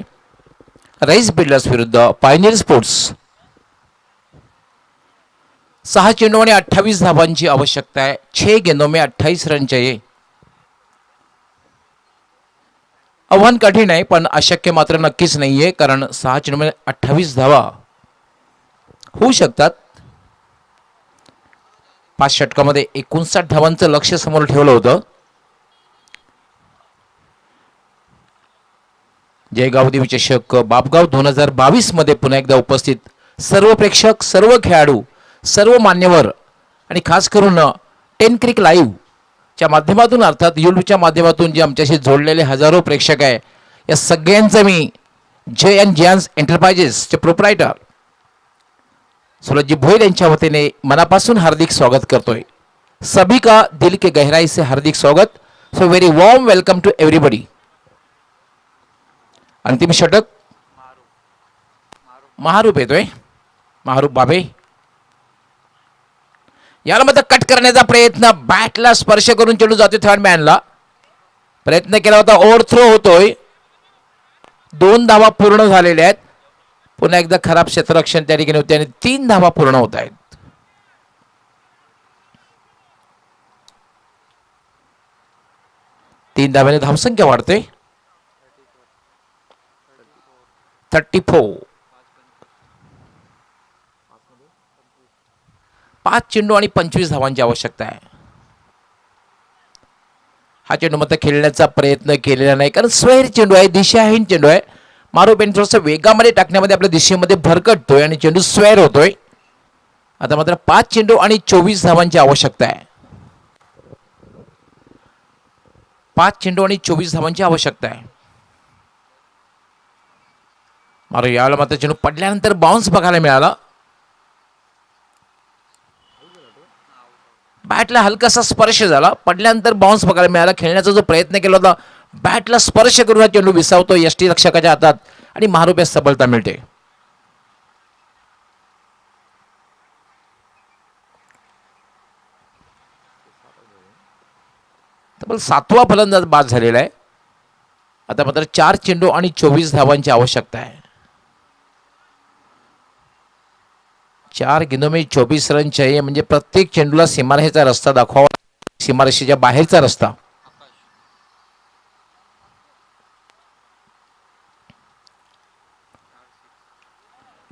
राईस बिल्डर्स विरुद्ध पायनियर स्पोर्ट्स. 6 चेंडू आणि 28 धावांची आवश्यकता है. 6 गेंदों में 28 रन चाहिए. आव्हान कठीण आहे पण अशक्य मात्र नक्कीच नाहीये, कारण 6 चेंडूमध्ये 28 धावा होऊ शकतात. 5 षटकामध्ये 59 धावांचं लक्ष्य समोर ठेवलं होतं. जयगाव देवीचषक बापगाव 2022 मध्ये पुन्हा एकदा उपस्थित सर्व प्रेक्षक, सर्व खेळाडू, सर्व मान्यवर आणि खास करून 10 क्रिक लाईव्ह च्या माध्यमातून, अर्थात यूट्यूबच्या माध्यमातून जे आमच्याशी जोडलेले हजारो प्रेक्षक आहे, या सगळ्यांचं मी जय एंड जॅन्स एंटरप्राइजेसचे प्रोप्रायटर सुरजजी भोईर यांच्या वतीने मनापासून हार्दिक स्वागत करतोय. सभी का दिल के गहराई से हार्दिक स्वागत. So very warm welcome to everybody. अंतिम षटक महारूप येतोय. महारूप बाबे याला मध्ये कट करण्याचा प्रयत्न, बॅटला स्पर्श करून चेंडू जातो थर्ड मॅनला. प्रयत्न केला होता, ओव्हर थ्रो होतोय. 2 धावा पूर्ण झालेल्या आहेत. पुन्हा एकदा खराब क्षेत्ररक्षण त्या ठिकाणी होते आणि 3 धावा पूर्ण होत आहेत. तीन धाव्याने धावसंख्या वाढते 34. 5 चेंडू आणि 25 धावांची आवश्यकता आहे. हा चेंडू मात्र खेळण्याचा प्रयत्न केलेला नाही, कारण स्वैर चेंडू आहे, दिशाहीन चेंडू आहे. मारो पेन थोडंसं वेगामध्ये टाकण्यामध्ये आपल्या दिशेमध्ये भरकटतोय आणि चेंडू स्वैर होतोय. आता मात्र 5 चेंडू आणि 24 धावांची आवश्यकता आहे. 5 चेंडू आणि 24 धावांची आवश्यकता आहे. मारो यावेळेला मात्र चेंडू पडल्यानंतर बाउन्स बघायला मिळाला. बॅटला हलकासा स्पर्श झाला, पडल्यानंतर बाउन्स बघायला मिळाला. खेळण्याचा जो प्रयत्न केला होता, बॅटला स्पर्श करून हा चेंडू विसावतो यष्टी रक्षकाच्या हातात आणि महारुपेस सबलता मिळते. तब्बल 7वा फलंदाज बाद झालेला आहे. आता मात्र 4 चेंडू आणि 24 धावांची आवश्यकता आहे. 4 गेंदों में 24 रन चाहिए, म्हणजे प्रत्येक चेंडूला सीमारेषेचा रस्ता दाखवावा, सीमारेषेच्या बाहेरचा रस्ता.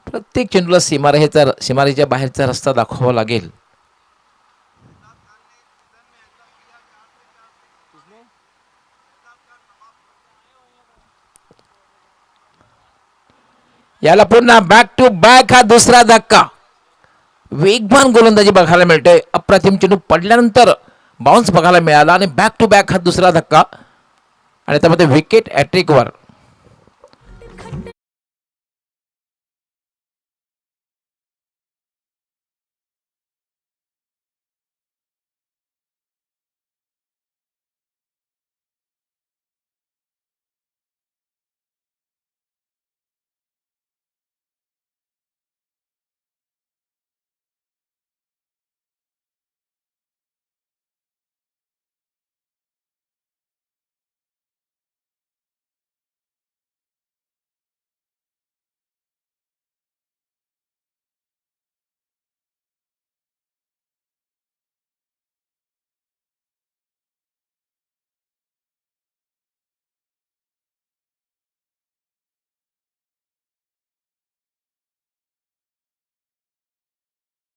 प्रत्येक चेंडूला सीमारेषेच्या बाहेरचा रस्ता दाखवावा लागेल. याला पुन्हा बॅक टू बॅक हा दुसरा धक्का. वेगवान गोलंदाजी बघायला मिळते. अप्रतिम चेंडू पडल्यानंतर बाउन्स बघायला मिळाला आणि बॅक टू बॅक हा दुसरा धक्का आणि त्यामध्ये विकेट हॅट्रिकवर.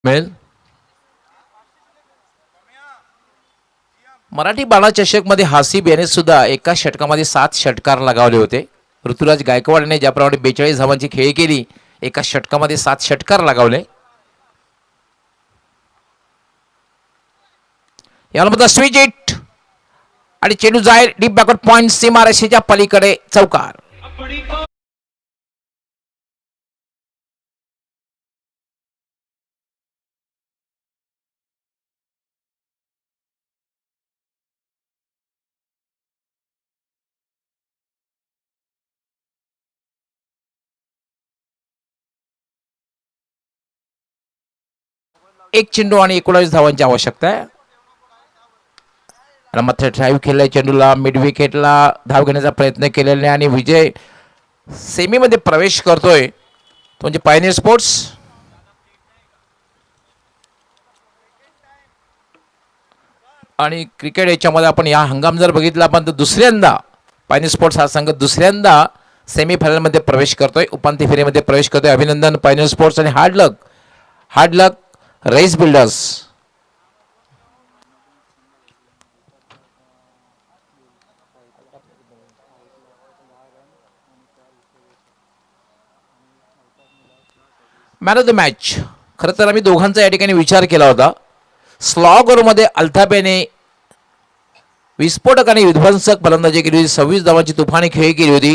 मिळेल. मराठी बाणा चषक मध्ये हासिब याने सुद्धा एका षटकामध्ये 7 षटकार लगावले होते. ऋतुराज गायकवाड याने ज्याप्रमाणे 42 धावांची खेळी केली, एका षटकामध्ये 7 षटकार लगावले. यामध्ये स्विच हिट आणि चेंडू जाईल डीप बॅकवर्ड पॉइंट सीमारेषेच्या पलीकडे चौकार. एक चेंडू आणि 19 धावांची आवश्यकता आहे. आणि मात्र ड्राईव्ह केलाय चेंडूला, मिड विकेटला धाव घेण्याचा प्रयत्न केलेला आणि विजय सेमीमध्ये प्रवेश करतोय तो म्हणजे पायनियर स्पोर्ट्स. आणि क्रिकेट याच्यामध्ये आपण या हंगाम जर बघितला आपण तर दुसऱ्यांदा पायनियर स्पोर्ट्स हा संघ दुसऱ्यांदा सेमीफायनलमध्ये प्रवेश करतोय, उपांत्य फेरीमध्ये प्रवेश करतोय. अभिनंदन पायनियर स्पोर्ट्स आणि hard luck race builders. Man of the match खरं तर आम्ही दोघांचा या ठिकाणी विचार केला होता. स्लॉगरमध्ये अल्ताफ याने विस्फोटक आणि विध्वंसक फलंदाजी केली होती, 26 धावांची तुफानी खेळी केली होती.